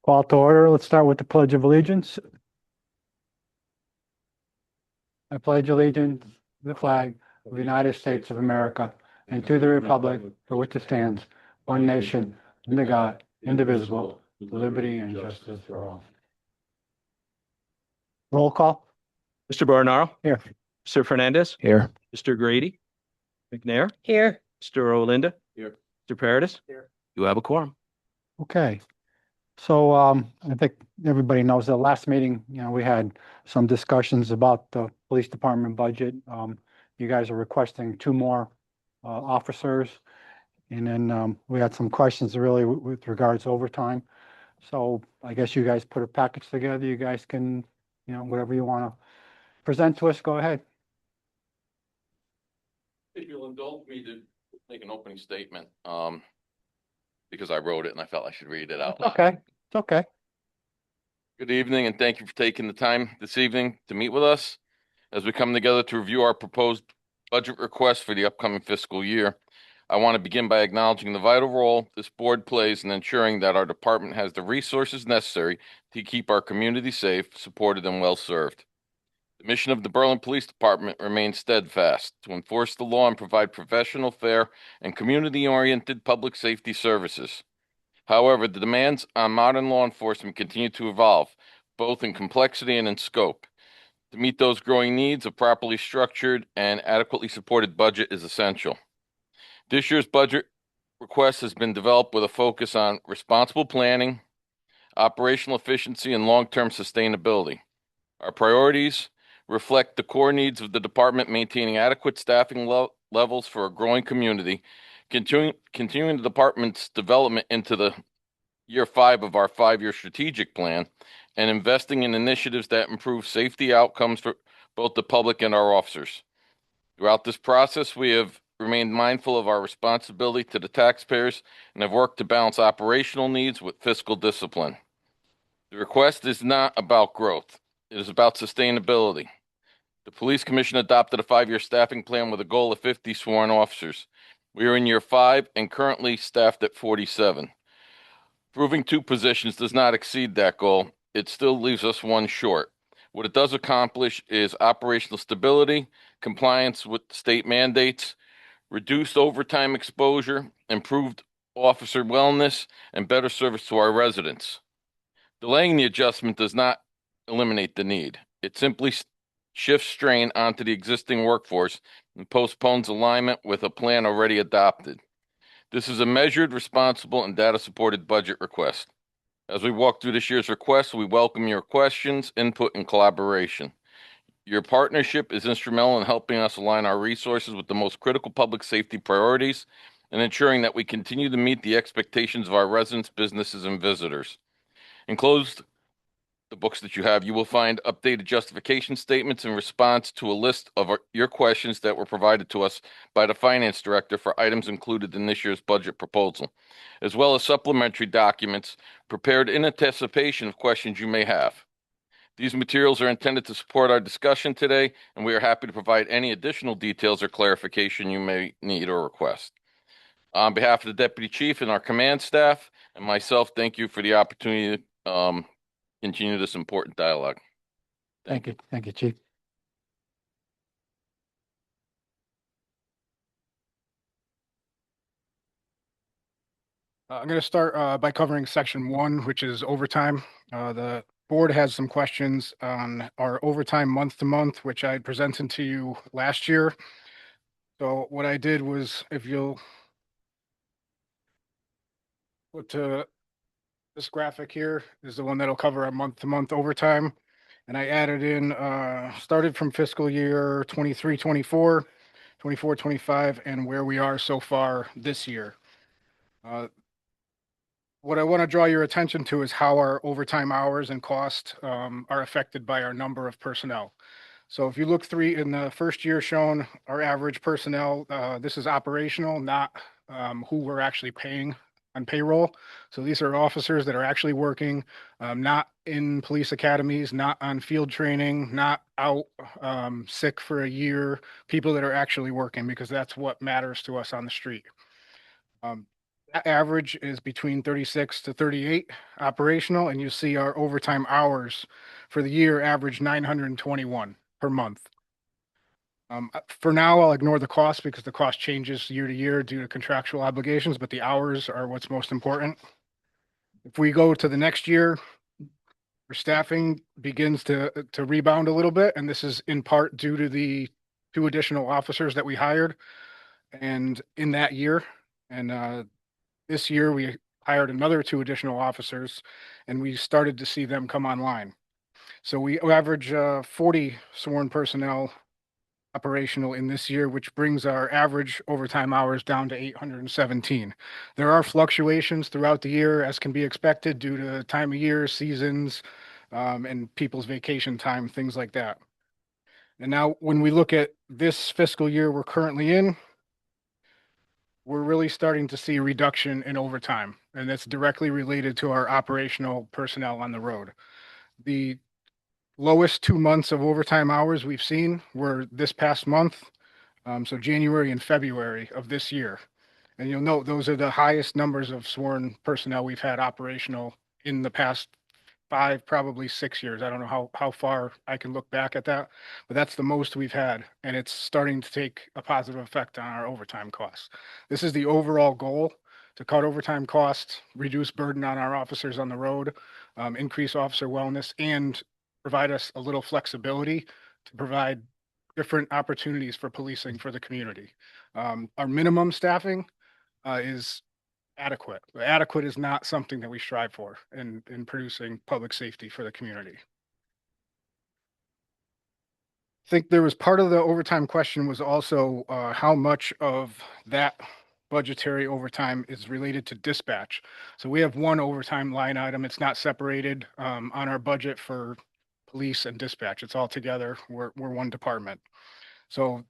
Call to order. Let's start with the Pledge of Allegiance. I pledge allegiance to the flag of the United States of America and to the republic for which it stands, one nation, under God, indivisible, with liberty and justice for all. Roll call. Mr. Barnaro, Here. Mr. Fernandez, Here. Mr. Grady, McNair, Here. Mr. Olinda. Here. Mr. Paradis. Here. You have a quorum. Okay. So I think everybody knows the last meeting, we had some discussions about the police department budget. You guys are requesting two more officers. And then we had some questions really with regards to overtime. So I guess you guys put a package together. You guys can, whatever you want to present to us, go ahead. If you'll indulge me to make an opening statement, because I wrote it and I felt I should read it out loud. Okay, it's okay. Good evening, and thank you for taking the time this evening to meet with us as we come together to review our proposed budget request for the upcoming fiscal year. I want to begin by acknowledging the vital role this board plays in ensuring that our department has the resources necessary to keep our community safe, supported, and well served. The mission of the Berlin Police Department remains steadfast to enforce the law and provide professional, fair, and community-oriented public safety services. However, the demands on modern law enforcement continue to evolve, both in complexity and in scope. To meet those growing needs, a properly structured and adequately supported budget is essential. This year's budget request has been developed with a focus on responsible planning, operational efficiency, and long-term sustainability. Our priorities reflect the core needs of the department, maintaining adequate staffing levels for a growing community, continuing the department's development into the year 5 of our 5-year strategic plan, and investing in initiatives that improve safety outcomes for both the public and our officers. Throughout this process, we have remained mindful of our responsibility to the taxpayers and have worked to balance operational needs with fiscal discipline. The request is not about growth. It is about sustainability. The Police Commission adopted a 5-year staffing plan with a goal of 50 sworn officers. We are in year 5 and currently staffed at 47. Proving 2 positions does not exceed that goal. It still leaves us 1 short. What it does accomplish is operational stability, compliance with state mandates, reduced overtime exposure, improved officer wellness, and better service to our residents. Delaying the adjustment does not eliminate the need. It simply shifts strain onto the existing workforce and postpones alignment with a plan already adopted. This is a measured, responsible, and data-supported budget request. As we walk through this year's request, we welcome your questions, input, and collaboration. Your partnership is instrumental in helping us align our resources with the most critical public safety priorities and ensuring that we continue to meet the expectations of our residents, businesses, and visitors. Enclosed the books that you have, you will find updated justification statements in response to a list of your questions that were provided to us by the finance director for items included in this year's budget proposal, as well as supplementary documents prepared in anticipation of questions you may have. These materials are intended to support our discussion today, and we are happy to provide any additional details or clarification you may need or request. On behalf of the Deputy Chief and our command staff and myself, thank you for the opportunity to continue this important dialogue. Thank you. Thank you, Chief. I'm going to start by covering section 1, which is overtime. The board has some questions on our overtime month to month, which I presented to you last year. So what I did was, if you'll go to this graphic here, is the one that'll cover our month to month overtime. And I added in, started from fiscal year 23-24, 24-25, and where we are so far this year. What I want to draw your attention to is how our overtime hours and cost are affected by our number of personnel. So if you look in the first year shown, our average personnel, this is operational, not who we're actually paying on payroll. So these are officers that are actually working, not in police academies, not on field training, not out sick for a year, people that are actually working, because that's what matters to us on the street. That average is between 36 to 38 operational, and you see our overtime hours for the year average 921 per month. For now, I'll ignore the cost because the cost changes year to year due to contractual obligations, but the hours are what's most important. If we go to the next year, our staffing begins to rebound a little bit, and this is in part due to the 2 additional officers that we hired and in that year. And this year we hired another 2 additional officers, and we started to see them come online. So we average 40 sworn personnel operational in this year, which brings our average overtime hours down to 817. There are fluctuations throughout the year, as can be expected due to time of year, seasons, and people's vacation time, things like that. And now when we look at this fiscal year we're currently in, we're really starting to see a reduction in overtime, and that's directly related to our operational personnel on the road. The lowest 2 months of overtime hours we've seen were this past month, so January and February of this year. And you'll note those are the highest numbers of sworn personnel we've had operational in the past 5, probably 6 years. I don't know how far I can look back at that, but that's the most we've had, and it's starting to take a positive effect on our overtime costs. This is the overall goal, to cut overtime costs, reduce burden on our officers on the road, increase officer wellness, and provide us a little flexibility to provide different opportunities for policing for the community. Our minimum staffing is adequate. Adequate is not something that we strive for in producing public safety for the community. I think there was part of the overtime question was also how much of that budgetary overtime is related to dispatch. So we have one overtime line item. It's not separated on our budget for police and dispatch. It's all together. We're one department. So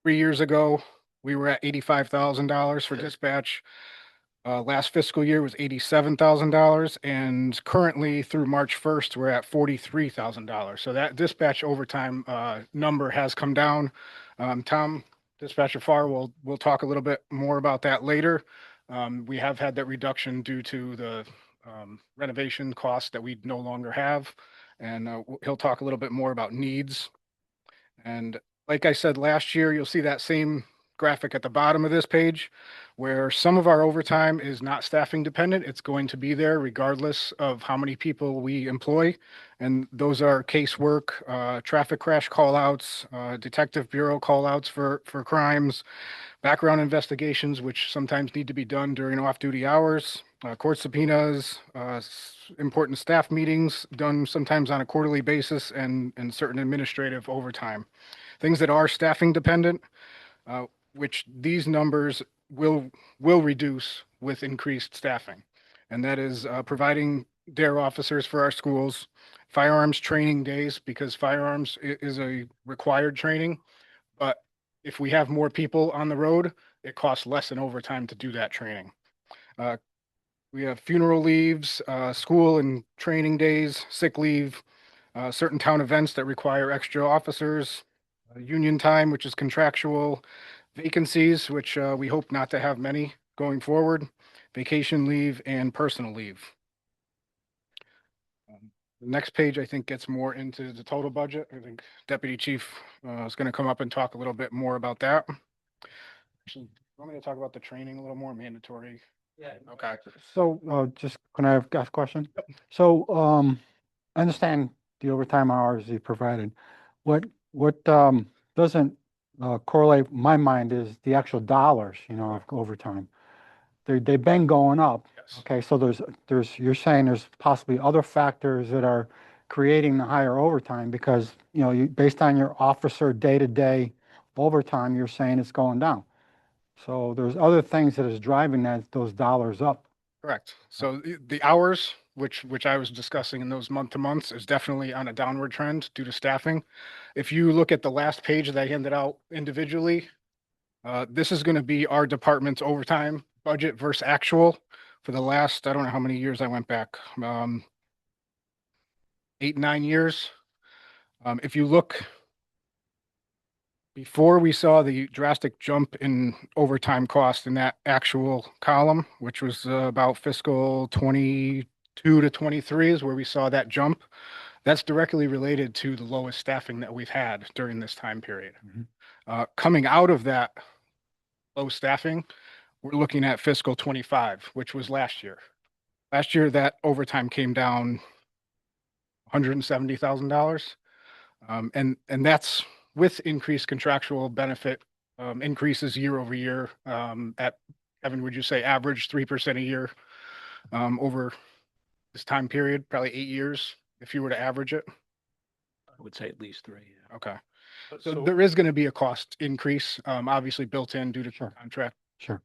3 years ago, we were at $85,000 for dispatch. Last fiscal year was $87,000, and currently through March 1st, we're at $43,000. So that dispatch overtime number has come down. Tom, Dispatcher Farr, we'll talk a little bit more about that later. We have had that reduction due to the renovation costs that we no longer have, and he'll talk a little bit more about needs. And like I said, last year, you'll see that same graphic at the bottom of this page, where some of our overtime is not staffing dependent. It's going to be there regardless of how many people we employ. And those are casework, traffic crash callouts, detective bureau callouts for crimes, background investigations, which sometimes need to be done during off-duty hours, court subpoenas, important staff meetings done sometimes on a quarterly basis, and certain administrative overtime. Things that are staffing dependent, which these numbers will reduce with increased staffing. And that is providing DARE officers for our schools, firearms training days, because firearms is a required training. But if we have more people on the road, it costs less in overtime to do that training. We have funeral leaves, school and training days, sick leave, certain town events that require extra officers, union time, which is contractual, vacancies, which we hope not to have many going forward, vacation leave, and personal leave. The next page, I think, gets more into the total budget. I think Deputy Chief is going to come up and talk a little bit more about that. Actually, you want me to talk about the training a little more, mandatory? Yeah. Okay. So, just, can I ask a question? So, I understand the overtime hours you provided. What doesn't correlate my mind is the actual dollars, of overtime. They've been going up. Yes. Okay, so you're saying there's possibly other factors that are creating the higher overtime because, based on your officer day-to-day overtime, you're saying it's going down. So there's other things that is driving those dollars up. Correct. So the hours, which I was discussing in those month to months, is definitely on a downward trend due to staffing. If you look at the last page that I handed out individually, this is going to be our department's overtime budget versus actual for the last, I don't know how many years I went back, 8, 9 years. If you look Before we saw the drastic jump in overtime cost in that actual column, which was about fiscal 22 to 23 is where we saw that jump. That's directly related to the lowest staffing that we've had during this time period. Coming out of that low staffing, we're looking at fiscal 25, which was last year. Last year, that overtime came down $170,000. And that's with increased contractual benefit increases year over year at, Evan, would you say average 3% a year over this time period, probably 8 years, if you were to average it? I would say at least 3. Yeah. Okay. So there is going to be a cost increase, obviously built in due to Sure. contract. Sure.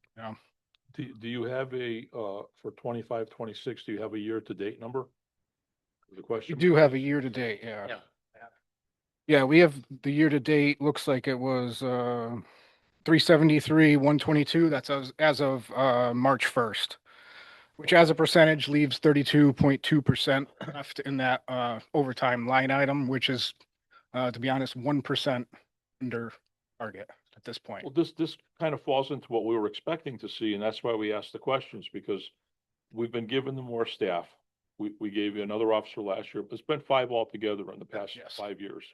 Do you have for 25, 26, do you have a year-to-date number? The question. You do have a year to date, yeah. Yeah. Yeah, we have the year to date, looks like it was 373, 122. That's as of March 1st, which as a percentage leaves 32.2% left in that overtime line item, which is, to be honest, 1% under target at this point. Well, this kind of falls into what we were expecting to see, and that's why we asked the questions, because we've been given them more staff. We gave you another officer last year, but it's been 5 altogether in the past Yes. 5 years.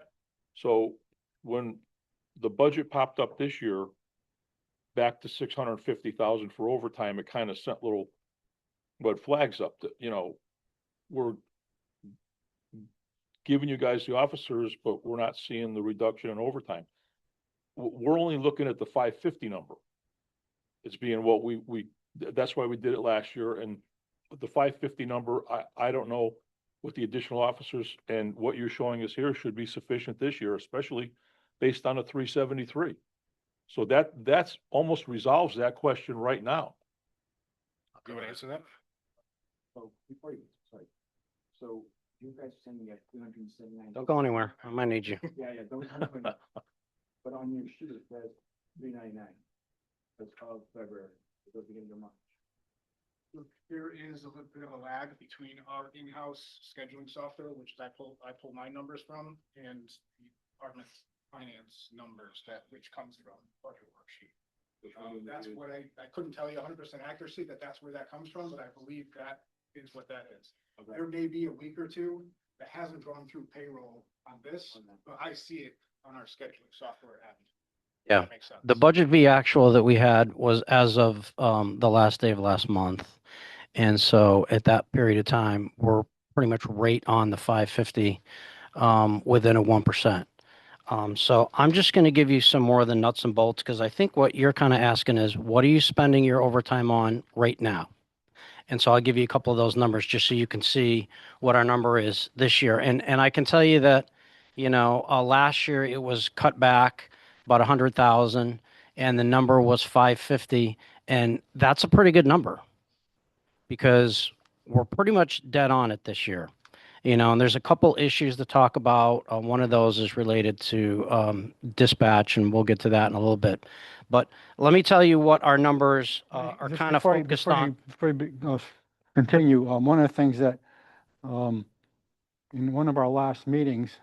So when the budget popped up this year, back to 650,000 for overtime, it kind of sent little red flags up that, we're giving you guys the officers, but we're not seeing the reduction in overtime. We're only looking at the 550 number. It's being what that's why we did it last year. And the 550 number, I don't know what the additional officers and what you're showing us here should be sufficient this year, especially based on a 373. So that's almost resolves that question right now. You want to answer that? So before you, sorry. So you guys are sending at 379. Don't go anywhere. I might need you. Yeah, don't. But on your sheet, it says 399. That's of February, the beginning of March. There is a little bit of a lag between our in-house scheduling software, which I pull my numbers from, and the department finance numbers which comes from budget worksheet. That's what I couldn't tell you 100% accuracy that's where that comes from, but I believe that is what that is. Okay. There may be a week or two that hasn't gone through payroll on this, but I see it on our scheduling software end. Yeah. That makes sense. The budget V actual that we had was as of the last day of last month. And so at that period of time, we're pretty much right on the 550 within a 1%. So I'm just going to give you some more of the nuts and bolts, because I think what you're kind of asking is, what are you spending your overtime on right now? And so I'll give you a couple of those numbers just so you can see what our number is this year. And I can tell you that, last year it was cut back about 100,000 and the number was 550. And that's a pretty good number, because we're pretty much dead on it this year. And there's a couple issues to talk about. One of those is related to dispatch, and we'll get to that in a little bit. But let me tell you what our numbers are Just kind of before you- focused before you- on. Before you continue, one of the things that, in one of our last meetings,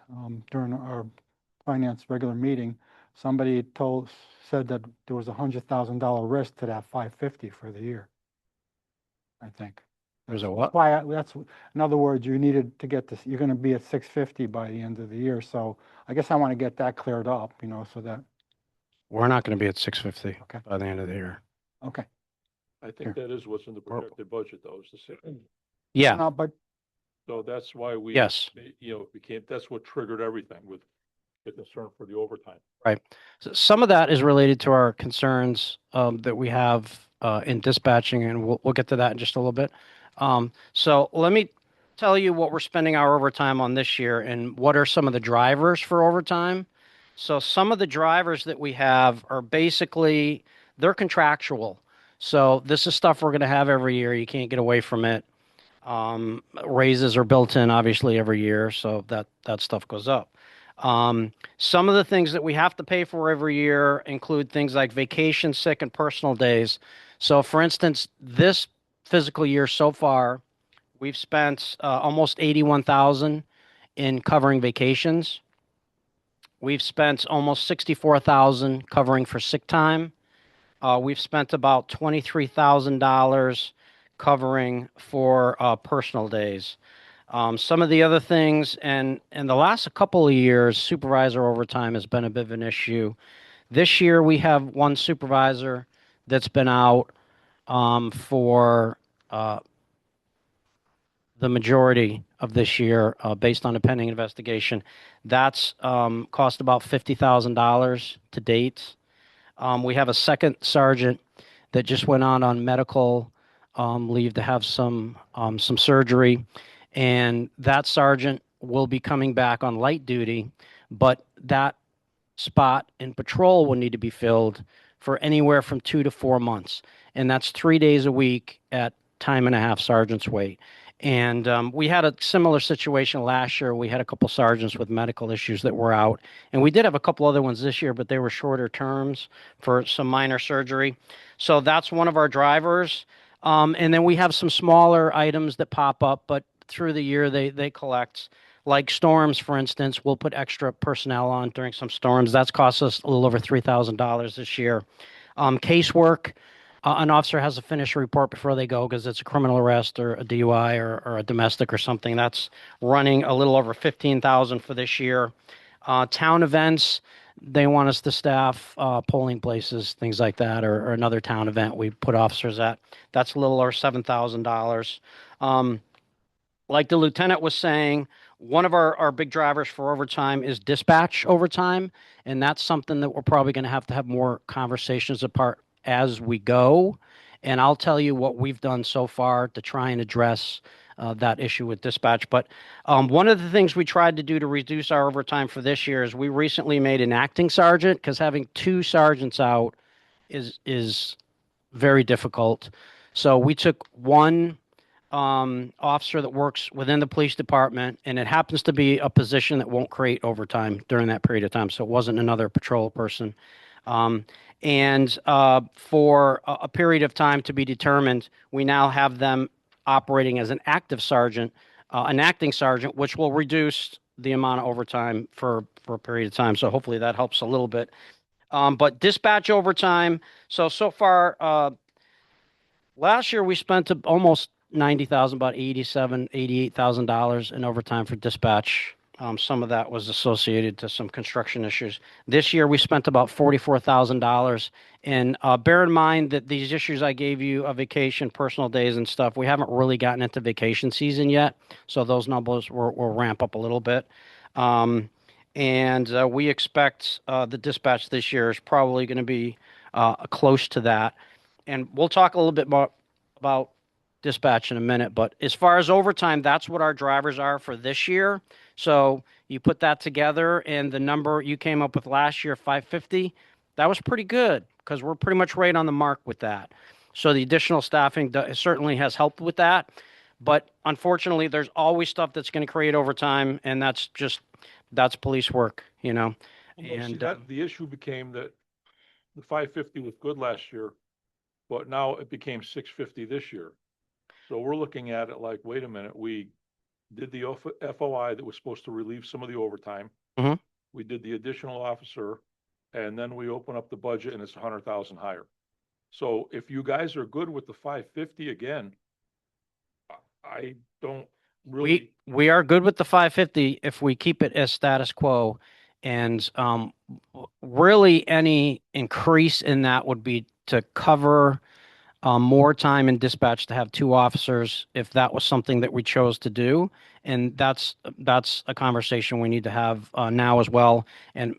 during our finance regular meeting, somebody said that there was $100,000 risk to that 550 for the year. I think. There's a what? In other words, you needed to get this, you're going to be at 650 by the end of the year. So I guess I want to get that cleared up, so that, We're not going to be at 650 Okay. by the end of the year. okay. I think that is what's in the projected budget, though, is the same. Yeah. No, but So that's why we. Yes. That's what triggered everything with the concern for the overtime. So some of that is related to our concerns that we have in dispatching, and we'll get to that in just a little bit. So let me tell you what we're spending our overtime on this year and what are some of the drivers for overtime. So some of the drivers that we have are basically, they're contractual. So this is stuff we're going to have every year. You can't get away from it. Raises are built in obviously every year, so that stuff goes up. Some of the things that we have to pay for every year include things like vacation, sick, and personal days. So for instance, this fiscal year so far, we've spent almost 81,000 in covering vacations. we've spent almost 64,000 covering for sick time. We've spent about $23,000 covering for personal days. Some of the other things, and in the last couple of years, supervisor overtime has been a bit of an issue. This year, we have one supervisor that's been out for the majority of this year, based on a pending investigation. That's cost about $50,000 to date. We have a second sergeant that just went on medical leave to have some surgery, and that sergeant will be coming back on light duty, but that spot in patrol will need to be filled for anywhere from 2 to 4 months, and that's 3 days a week at time and a half sergeant's weight. And we had a similar situation last year. We had a couple sergeants with medical issues that were out, and we did have a couple other ones this year, but they were shorter terms for some minor surgery. So that's one of our drivers. And then we have some smaller items that pop up, but through the year they collect. Like storms, for instance, we'll put extra personnel on during some storms. That's cost us a little over $3,000 this year. Casework. An officer has to finish a report before they go because it's a criminal arrest or a DUI or a domestic or something. That's running a little over $15,000 for this year. Town events, they want us to staff polling places, things like that, or another town event we put officers at. That's a little over $7,000. Like the lieutenant was saying, one of our big drivers for overtime is dispatch overtime, and that's something that we're probably going to have more conversations apart as we go. And I'll tell you what we've done so far to try and address that issue with dispatch. But one of the things we tried to do to reduce our overtime for this year is we recently made an acting sergeant, because having 2 sergeants out is very difficult. So we took one officer that works within the police department, and it happens to be a position that won't create overtime during that period of time. So it wasn't another patrol person. And for a period of time to be determined, we now have them operating as an active sergeant, an acting sergeant, which will reduce the amount of overtime for a period of time. So hopefully that helps a little bit. But dispatch overtime. So far, last year we spent almost $90,000, about $88,000 in overtime for dispatch. Some of that was associated to some construction issues. This year, we spent about $44,000. And bear in mind that these issues I gave you, a vacation, personal days and stuff, we haven't really gotten into vacation season yet. So those numbers will ramp up a little bit. And we expect the dispatch this year is probably going to be close to that. And we'll talk a little bit more about dispatch in a minute. But as far as overtime, that's what our drivers are for this year. So you put that together, and the number you came up with last year, 550, that was pretty good, because we're pretty much right on the mark with that. So the additional staffing certainly has helped with that. But unfortunately, there's always stuff that's going to create overtime, and that's police work, you know. Well, see, And the issue became that the 550 was good last year, but now it became 650 this year. So we're looking at it like, wait a minute, we did the FOI that was supposed to relieve some of the overtime. Mhm. We did the additional officer, and then we open up the budget and it's 100,000 higher. So if you guys are good with the 550 again, I don't really. we are good with the 550 if we keep it as status quo. And really any increase in that would be to cover more time in dispatch, to have 2 officers if that was something that we chose to do. And that's a conversation we need to have now as well. And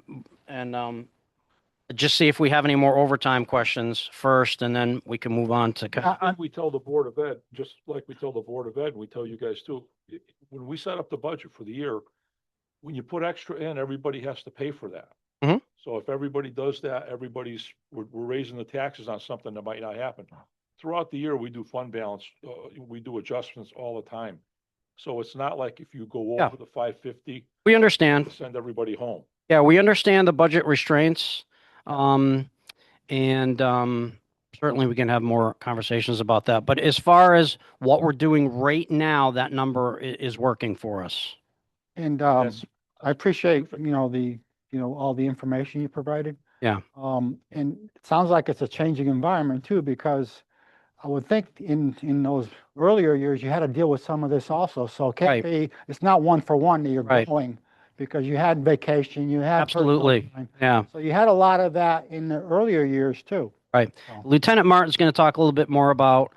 just see if we have any more overtime questions first, and then we can move on to. I think we tell the Board of Ed, just like we tell the Board of Ed, we tell you guys too, when we set up the budget for the year, when you put extra in, everybody has to pay for that. Mhm. So if everybody does that, we're raising the taxes on something that might not happen. Throughout the year, we do fund balance, we do adjustments all the time. So it's not like if you go Yeah. over the 550, We understand. send everybody home. Yeah, we understand the budget restraints. Certainly we can have more conversations about that. But as far as what we're doing right now, that number is working for us. And That's I appreciate, perfect. you know, the all the information you provided. Yeah. And it sounds like it's a changing environment too, because I would think in those earlier years, you had to deal with some of this also. So it can't Right. be, it's not one for one that you're Right. going, because you had vacation, you had. personal Absolutely. time. Yeah. So you had a lot of that in the earlier years too. Right. So, Lieutenant Martin's going to talk a little bit more about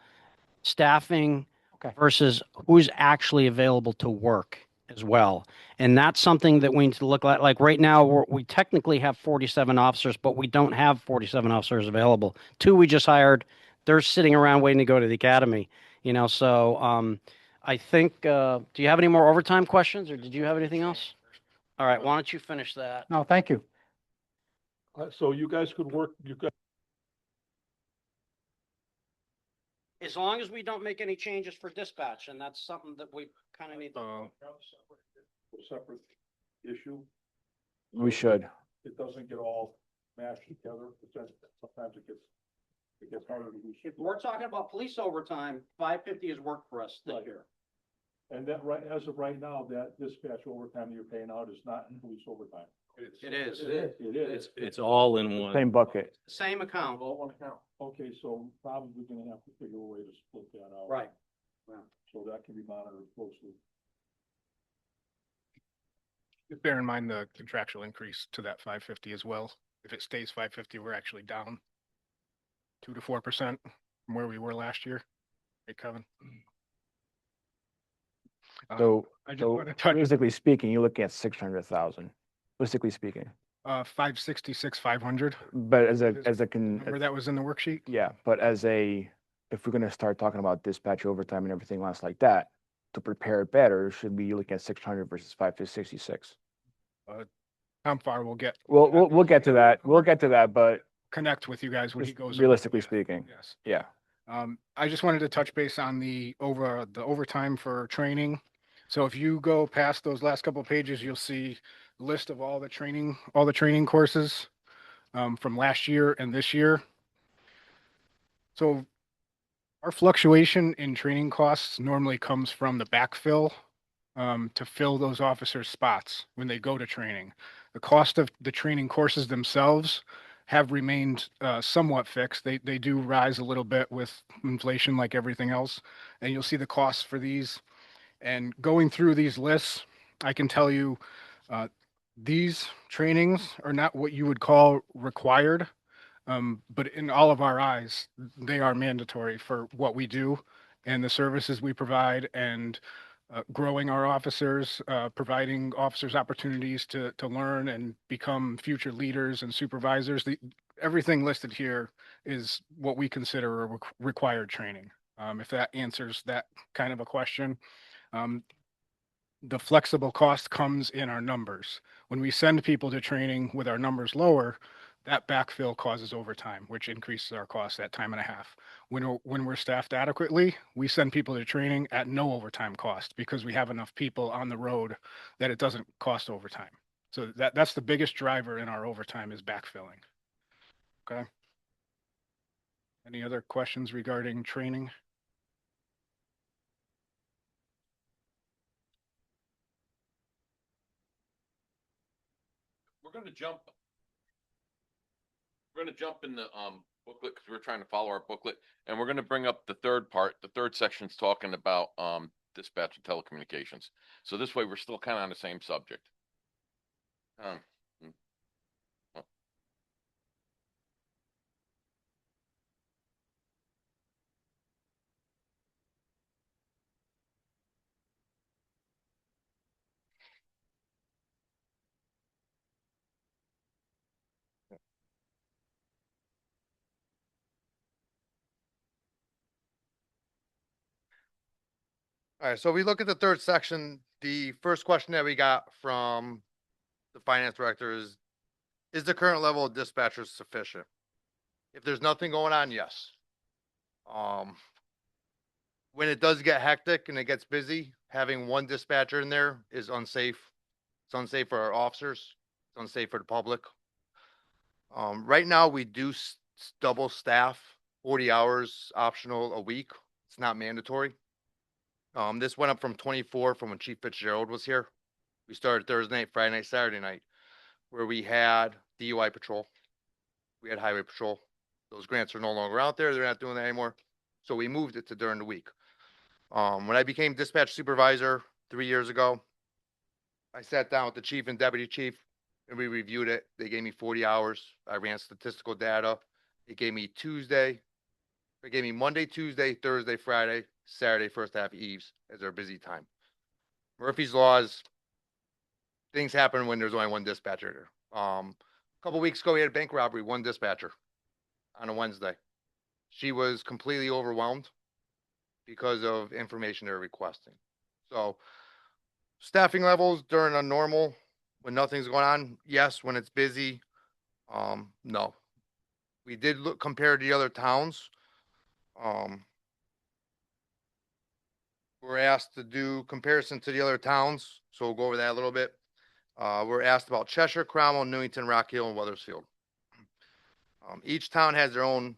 staffing okay. versus who's actually available to work as well. And that's something that we need to look at. Like right now, we technically have 47 officers, but we don't have 47 officers available. 2 we just hired. They're sitting around waiting to go to the academy, so I think, do you have any more overtime questions, or did you have anything else? All right, why don't you finish that? No, thank you. So you guys could work, you guys, As long as we don't make any changes for dispatch, and that's something that we kind of need. separate issue. We should. It doesn't get all mashed together, because sometimes it gets harder to do. If we're talking about police overtime, 550 has worked for us this Right. year. And that as of right now, that dispatch overtime that you're paying out is not in police overtime. It is. It is. It's all in one. Same bucket. Same account. All one account. Okay, so probably gonna have to figure a way to split that out. Right. So that can be monitored closely. Just bear in mind the contractual increase to that 550 as well. If it stays 550, we're actually down 2 to 4% from where we were last year. Hey, Kevin. So, I just so want to touch, realistically speaking, you're looking at 600,000, realistically speaking. 566, 500. But as a, It is- as a, Remember that was in the worksheet? yeah, but if we're gonna start talking about dispatch overtime and everything else like that, to prepare it better, should be looking at 600 versus 566. Tom Farr will get. We'll get to that. We'll get to that, but Connect with you guys when he just goes. over realistically that. speaking, Yes. yeah. I just wanted to touch base on the overtime for training. So if you go past those last couple of pages, you'll see a list of all the training courses from last year and this year. So our fluctuation in training costs normally comes from the backfill to fill those officers' spots when they go to training. The cost of the training courses themselves have remained somewhat fixed. They do rise a little bit with inflation like everything else. And you'll see the costs for these. And going through these lists, I can tell you these trainings are not what you would call required. But in all of our eyes, they are mandatory for what we do and the services we provide, and growing our officers, providing officers opportunities to learn and become future leaders and supervisors. Everything listed here is what we consider a required training. If that answers that kind of a question. The flexible cost comes in our numbers. When we send people to training with our numbers lower, that backfill causes overtime, which increases our cost at time and a half. When we're staffed adequately, we send people to training at no overtime cost because we have enough people on the road that it doesn't cost overtime. So that's the biggest driver in our overtime is backfilling. Okay. Any other questions regarding training? We're gonna jump in the booklet because we're trying to follow our booklet, and we're gonna bring up the third part. The third section's talking about dispatch and telecommunications. So this way, we're still kind of on the same subject. All right, so we look at the third section. The first question that we got from the finance director is the current level of dispatchers sufficient? If there's nothing going on, yes. When it does get hectic and it gets busy, having one dispatcher in there is unsafe. It's unsafe for our officers. It's unsafe for the public. Right now, we do double staff, 40 hours optional a week. It's not mandatory. This went up from 24 from when Chief Fitzgerald was here. We started Thursday night, Friday night, Saturday night. where we had DUI patrol. We had highway patrol. Those grants are no longer out there. They're not doing that anymore. So we moved it to during the week. When I became dispatch supervisor 3 years ago, I sat down with the chief and deputy chief and we reviewed it. They gave me 40 hours. I ran statistical data. It gave me Monday, Tuesday, Thursday, Friday, Saturday, first half eves as their busy time. Murphy's Laws, things happen when there's only one dispatcher. A couple weeks ago, we had a bank robbery, one dispatcher on a Wednesday. She was completely overwhelmed because of information they're requesting. So staffing levels during a normal, when nothing's going on, yes. When it's busy, no. We did look compared to the other towns. We're asked to do comparison to the other towns, so we'll go over that a little bit. We're asked about Cheshire, Cromwell, Newington, Rock Hill, and Weathersfield. Each town has their own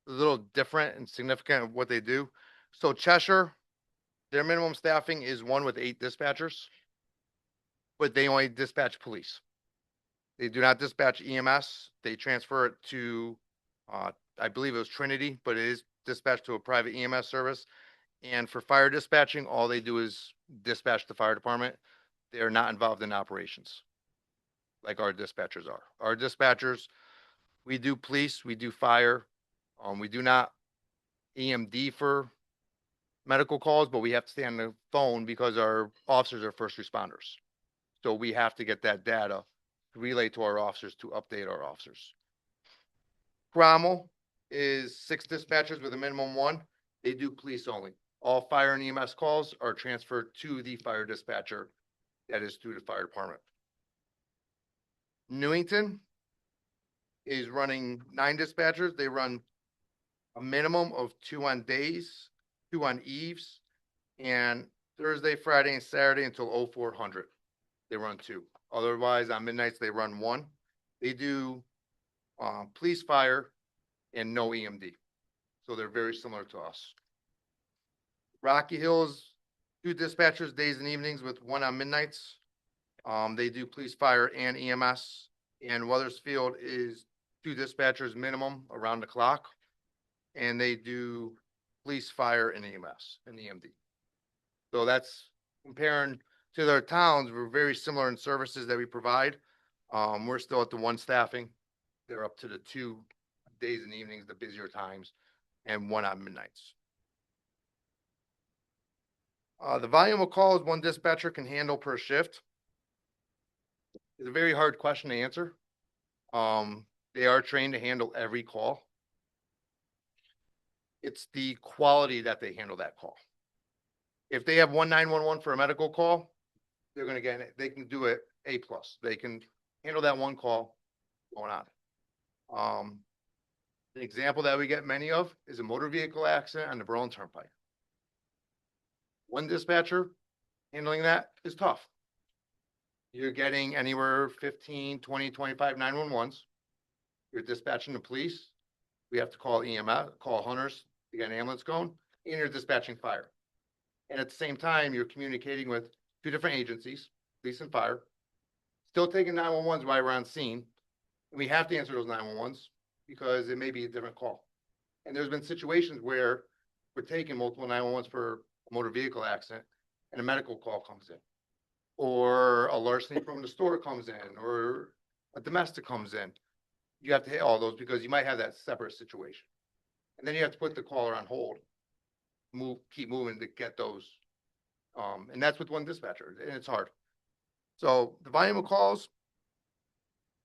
little different and significant of what they do. So Cheshire, their minimum staffing is 1 with 8 dispatchers, but they only dispatch police. They do not dispatch EMS. They transfer it to, I believe it was Trinity, but it is dispatched to a private EMS service. And for fire dispatching, all they do is dispatch the fire department. They are not involved in operations like our dispatchers are. Our dispatchers, we do police, we do fire. We do not EMD for medical calls, but we have to stay on the phone because our officers are first responders. So we have to get that data to relay to our officers to update our officers. Cromwell is 6 dispatchers with a minimum 1. They do police only. All fire and EMS calls are transferred to the fire dispatcher. That is through the fire department. Newington is running 9 dispatchers. They run a minimum of 2 on days, 2 on eves, and Thursday, Friday, and Saturday until 0400. They run 2. Otherwise, on midnights, they run 1. They do police, fire, and no EMD. So they're very similar to us. Rocky Hills, 2 dispatchers, days and evenings with 1 on midnights. They do police, fire, and EMS. And Weathersfield is 2 dispatchers minimum around the clock. And they do police, fire, and EMS and EMD. So that's comparing to their towns. We're very similar in services that we provide. We're still at the 1 staffing. They're up to the 2 days and evenings, the busier times, and 1 on midnights. The volume of calls 1 dispatcher can handle per shift is a very hard question to answer. They are trained to handle every call. It's the quality that they handle that call. If they have 911 for a medical call, they're going to get it. They can do it A+. They can handle that 1 call going on. An example that we get many of is a motor vehicle accident on the Berlin Turnpike. 1 dispatcher handling that is tough. You're getting anywhere 15, 20, 25 911s. You're dispatching the police. We have to call EMS, call hunters to get an ambulance going, and you're dispatching fire. And at the same time, you're communicating with 2 different agencies, police and fire, still taking 911s while we're on scene. And we have to answer those 911s because it may be a different call. And there's been situations where we're taking multiple 911s for a motor vehicle accident and a medical call comes in, or a larceny from the store comes in, or a domestic comes in. You have to hit all those because you might have that separate situation. And then you have to put the caller on hold, keep moving to get those. And that's with 1 dispatcher, and it's hard. So the volume of calls,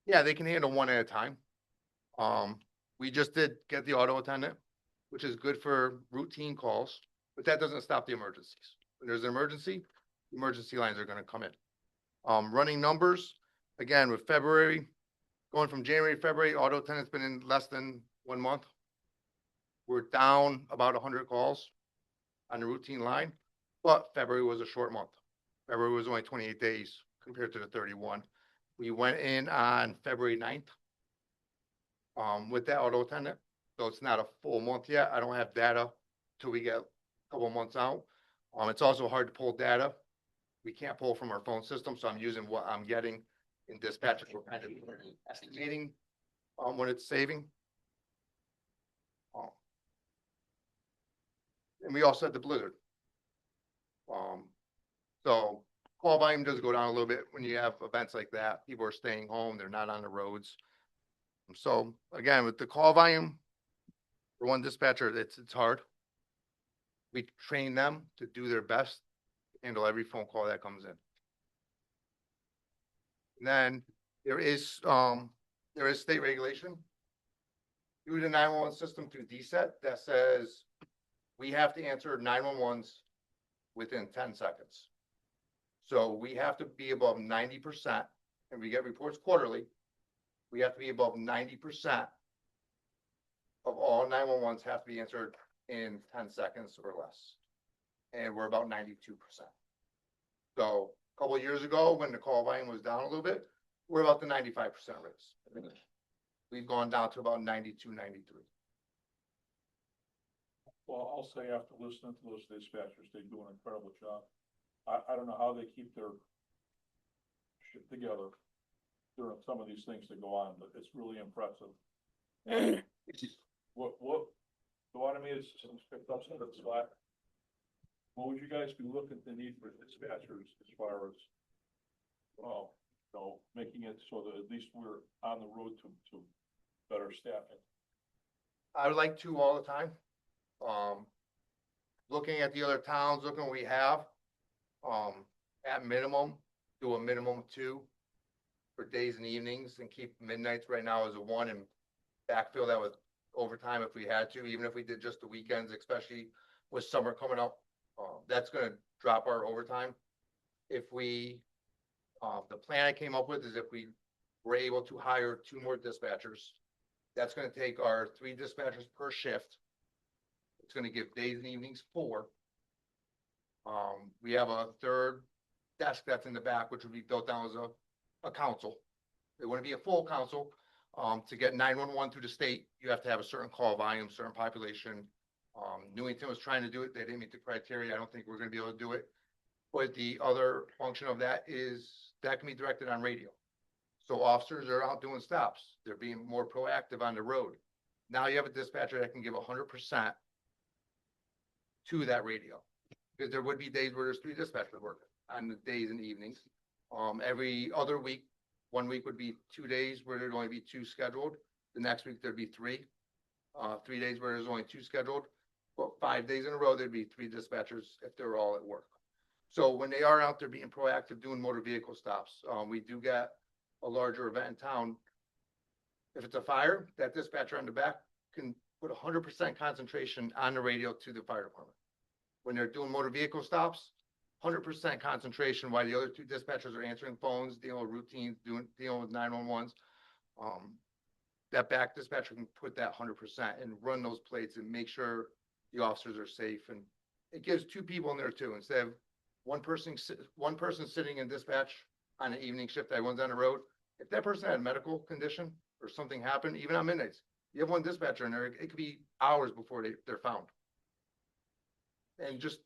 yeah, they can handle 1 at a time. We just did get the auto attendant, which is good for routine calls, but that doesn't stop the emergencies. When there's an emergency lines are going to come in. Running numbers, again, with February, going from January to February, auto attendant's been in less than 1 month. We're down about 100 calls on the routine line, but February was a short month. February was only 28 days compared to the 31. We went in on February 9th with that auto attendant. So it's not a full month yet. I don't have data till we get a couple months out. It's also hard to pull data. We can't pull from our phone system, so I'm using what I'm getting in dispatches, we're kind of estimating, what it's saving. Um, And we also had the blizzard. So call volume does go down a little bit when you have events like that. People are staying home, they're not on the roads. So again, with the call volume, for one dispatcher, it's hard. We train them to do their best, to handle every phone call that comes in. And then there is state regulation through the 911 system through DSET that says we have to answer 911s within 10 seconds. So we have to be above 90%, and we get reports quarterly. We have to be above 90% of all 911s have to be answered in 10 seconds or less. And we're about 92%. So a couple of years ago, when the call volume was down a little bit, we're about the 95% rates. We've gone down to about 92, 93. Well, I'll say after listening to those dispatchers, they do an incredible job. I don't know how they keep their shit together during some of these things that go on, but it's really impressive. What, the water meters picked up some of the slack. What would you guys be looking to need for dispatchers as far as, making it so that at least we're on the road to better staffing? I would like two all the time. Looking at the other towns, looking what we have, at minimum, do a minimum of 2 for days and evenings and keep midnights right now as a 1 and backfill that with overtime if we had to, even if we did just the weekends, especially with summer coming up. That's gonna drop our overtime. If we, the plan I came up with is if we were able to hire 2 more dispatchers, that's gonna take our 3 dispatchers per shift. It's gonna give days and evenings 4. We have a third desk that's in the back, which would be built down as a council. It wouldn't be a full council. To get 911 through the state, you have to have a certain call volume, certain population. Newington was trying to do it. They didn't meet the criteria. I don't think we're gonna be able to do it. But the other function of that is that can be directed on radio. So officers are out doing stops. They're being more proactive on the road. Now you have a dispatcher that can give 100% to that radio. Because there would be days where there's 3 dispatchers working on the days and evenings. Every other week, 1 week would be 2 days where there'd only be 2 scheduled. The next week there'd be 3. 3 days where there's only 2 scheduled. But 5 days in a row, there'd be 3 dispatchers if they're all at work. So when they are out there being proactive, doing motor vehicle stops, we do get a larger event in town. If it's a fire, that dispatcher on the back can put 100% concentration on the radio to the fire department. When they're doing motor vehicle stops, 100% concentration while the other 2 dispatchers are answering phones, dealing with routines, dealing with 911s. That back dispatcher can put that 100% and run those plates and make sure the officers are safe. And it gives 2 people in there too, instead of one person sitting in dispatch on an evening shift, that one's on the road. If that person had a medical condition or something happened, even on midnights, you have one dispatcher in there, it could be hours before they're found. And just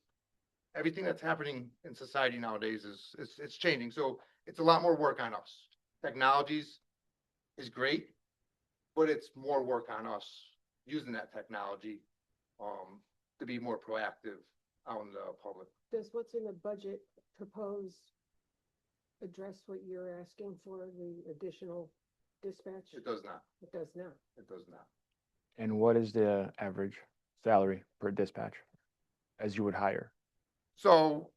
everything that's happening in society nowadays it's changing. So it's a lot more work on us. Technologies is great, but it's more work on us using that technology to be more proactive out in the public. Does what's in the budget proposed address what you're asking for, the additional dispatch? It does not. It does not. It does not. And what is the average salary per dispatch as you would hire? So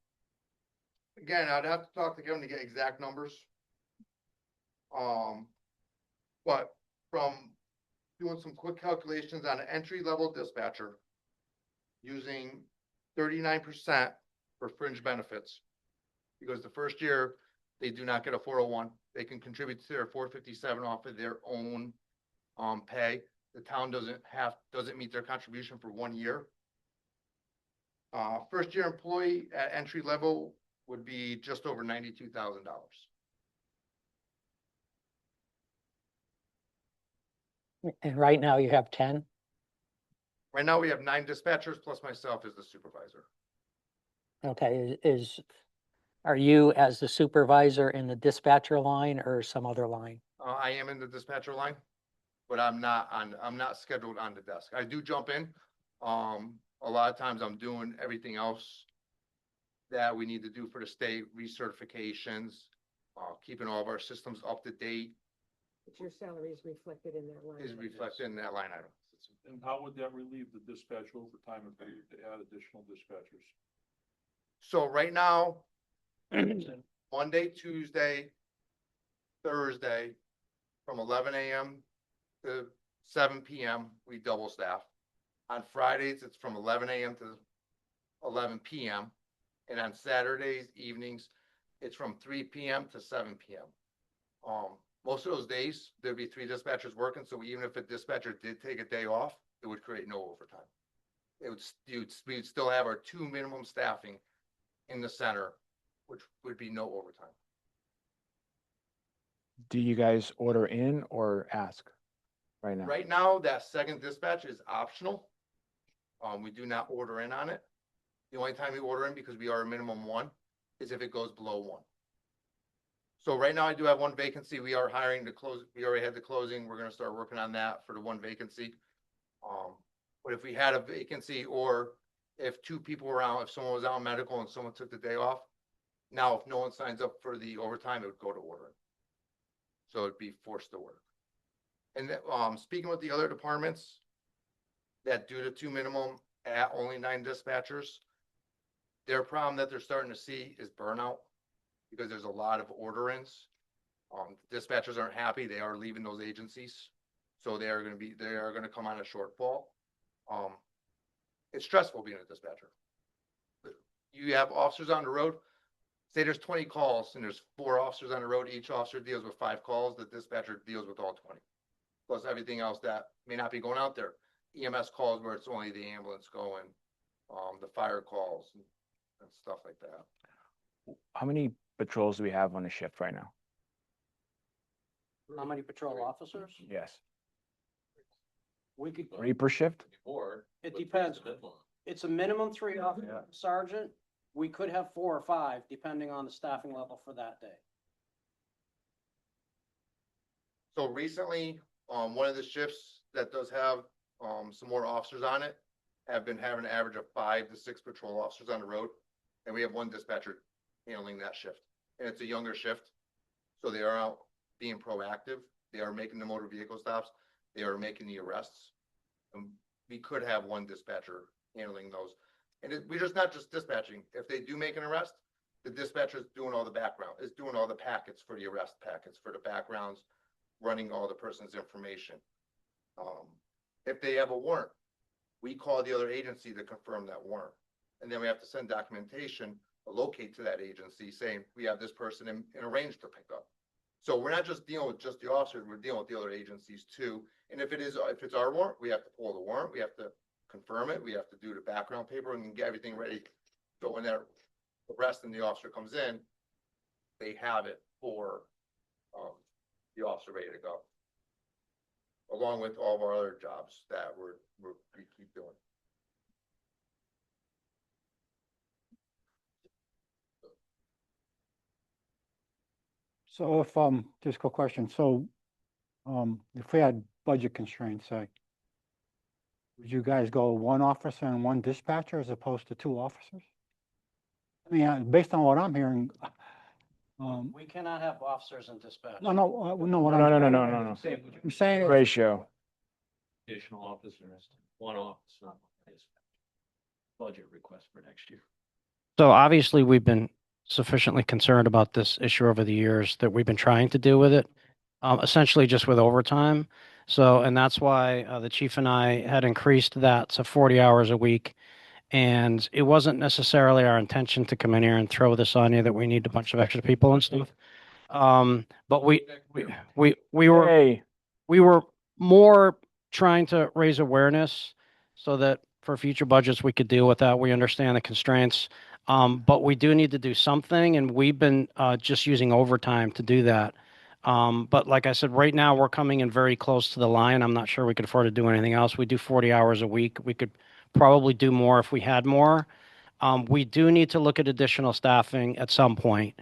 again, I'd have to talk to Kevin to get exact numbers. But from doing some quick calculations on an entry-level dispatcher using 39% for fringe benefits, because the first year they do not get a 401. They can contribute to their 457 off of their own pay. The town doesn't meet their contribution for 1 year. First year employee at entry level would be just over $92,000. And right now you have 10? Right now we have 9 dispatchers plus myself as the supervisor. Okay, is Are you as the supervisor in the dispatcher line or some other line? I am in the dispatcher line, but I'm not scheduled on the desk. I do jump in. A lot of times I'm doing everything else that we need to do for the state, recertifications, keeping all of our systems up to date But your salary is reflected in that line. is item. reflected in that line item. And how would that relieve the dispatch overtime if we were to add additional dispatchers? So right now, Monday, Tuesday, Thursday, from 11 a.m. to 7 p.m., we double staff. On Fridays, it's from 11 a.m. to 11 p.m. And on Saturdays, evenings, it's from 3 p.m. to 7 p.m. Most of those days, there'd be 3 dispatchers working, so even if a dispatcher did take a day off, it would create no overtime. We'd still have our 2 minimum staffing in the center, which would be no overtime. Do you guys order in or ask right now? Right now, that second dispatch is optional. We do not order in on it. The only time we order in, because we are a minimum 1, is if it goes below 1. So right now I do have 1 vacancy. We are hiring to close. We already had the closing. We're gonna start working on that for the 1 vacancy. But if we had a vacancy, or if 2 people were out, if someone was out on medical and someone took the day off, now if no one signs up for the overtime, it would go to ordering. So it'd be forced to work. And that, speaking with the other departments that do the 2 minimum at only 9 dispatchers, their problem that they're starting to see is burnout, because there's a lot of order-ins. Dispatchers aren't happy. They are leaving those agencies. So they are gonna come on a shortfall. It's stressful being a dispatcher. You have officers on the road. Say there's 20 calls and there's 4 officers on the road. Each officer deals with 5 calls. The dispatcher deals with all 20. Plus everything else that may not be going out there. EMS calls where it's only the ambulance going, the fire calls and stuff like that. How many patrols do we have on a shift right now? How many patrol officers? Yes. We could, 3 per shift? it depends. It's a minimum 3 officer, sergeant. We could have 4 or 5, depending on the staffing level for that day. So recently, one of the shifts that does have, some more officers on it have been having an average of 5 to 6 patrol officers on the road. And we have 1 dispatcher handling that shift. And it's a younger shift. So they are out being proactive. They are making the motor vehicle stops. They are making the arrests. And we could have 1 dispatcher handling those. And we're just not just dispatching. If they do make an arrest, the dispatcher is doing all the background, is doing all the packets for the arrest packets, for the backgrounds, running all the person's information. If they have a warrant, we call the other agency to confirm that warrant. And then we have to send documentation, locate to that agency saying, we have this person in a range to pick up. So we're not just dealing with just the officers, we're dealing with the other agencies too. And if it's our warrant, we have to pull the warrant, we have to confirm it, we have to do the background paper and get everything ready. So when that arrest and the officer comes in, they have it for, the officer ready to go. Along with all of our other jobs that we keep doing. So if, just a quick question, so, if we had budget constraints, say, would you guys go 1 officer and 1 dispatcher as opposed to 2 officers? I mean, based on what I'm hearing, We cannot have officers in dispatch. no, no, no, what No, I'm. no, no, no, no, no. I'm saying is, Ratio. Additional officers, 1 officer, not 1 dispatch. Budget request for next year. So obviously, we've been sufficiently concerned about this issue over the years that we've been trying to deal with it, essentially just with overtime. So, and that's why the chief and I had increased that to 40 hours a week. And it wasn't necessarily our intention to come in here and throw this on you that we need a bunch of extra people and stuff. But we were, Hey, we were more trying to raise awareness so that for future budgets, we could deal with that. We understand the constraints. But we do need to do something, and we've been just using overtime to do that. But like I said, right now we're coming in very close to the line. I'm not sure we could afford to do anything else. We do 40 hours a week. We could probably do more if we had more. We do need to look at additional staffing at some point.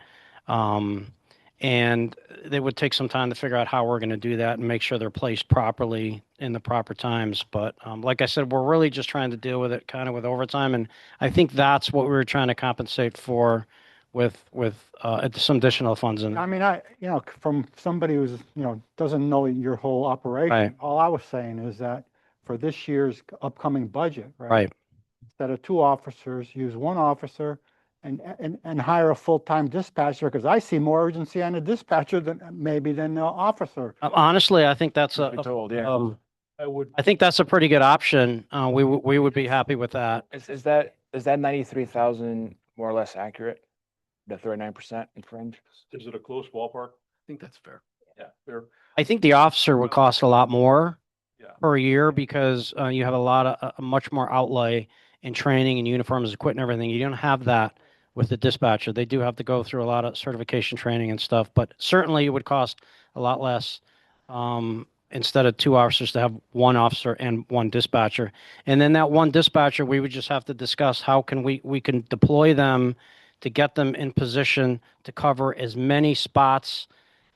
And it would take some time to figure out how we're going to do that and make sure they're placed properly in the proper times. But like I said, we're really just trying to deal with it kind of with overtime. And I think that's what we were trying to compensate for with some additional funds in I it. mean, from somebody who's, doesn't know your whole operation, Right. all I was saying is that for this year's upcoming budget, right? Right. Instead of 2 officers, use 1 officer and hire a full-time dispatcher, because I see more urgency on a dispatcher than the officer. Honestly, I think that's Truth be told, yeah. I think that's a pretty good option. We would be happy with that. Is that 93,000 more or less accurate? The 39% in fringe? Is it a close ballpark? I think that's fair. Yeah. Fair. I think the officer would cost a lot more Yeah. per year because you have a much more outlay in training and uniforms, equipment, and everything. You don't have that with the dispatcher. They do have to go through a lot of certification training and stuff, but certainly it would cost a lot less instead of 2 officers to have 1 officer and 1 dispatcher. And then that 1 dispatcher, we would just have to discuss how can we can deploy them to get them in position to cover as many spots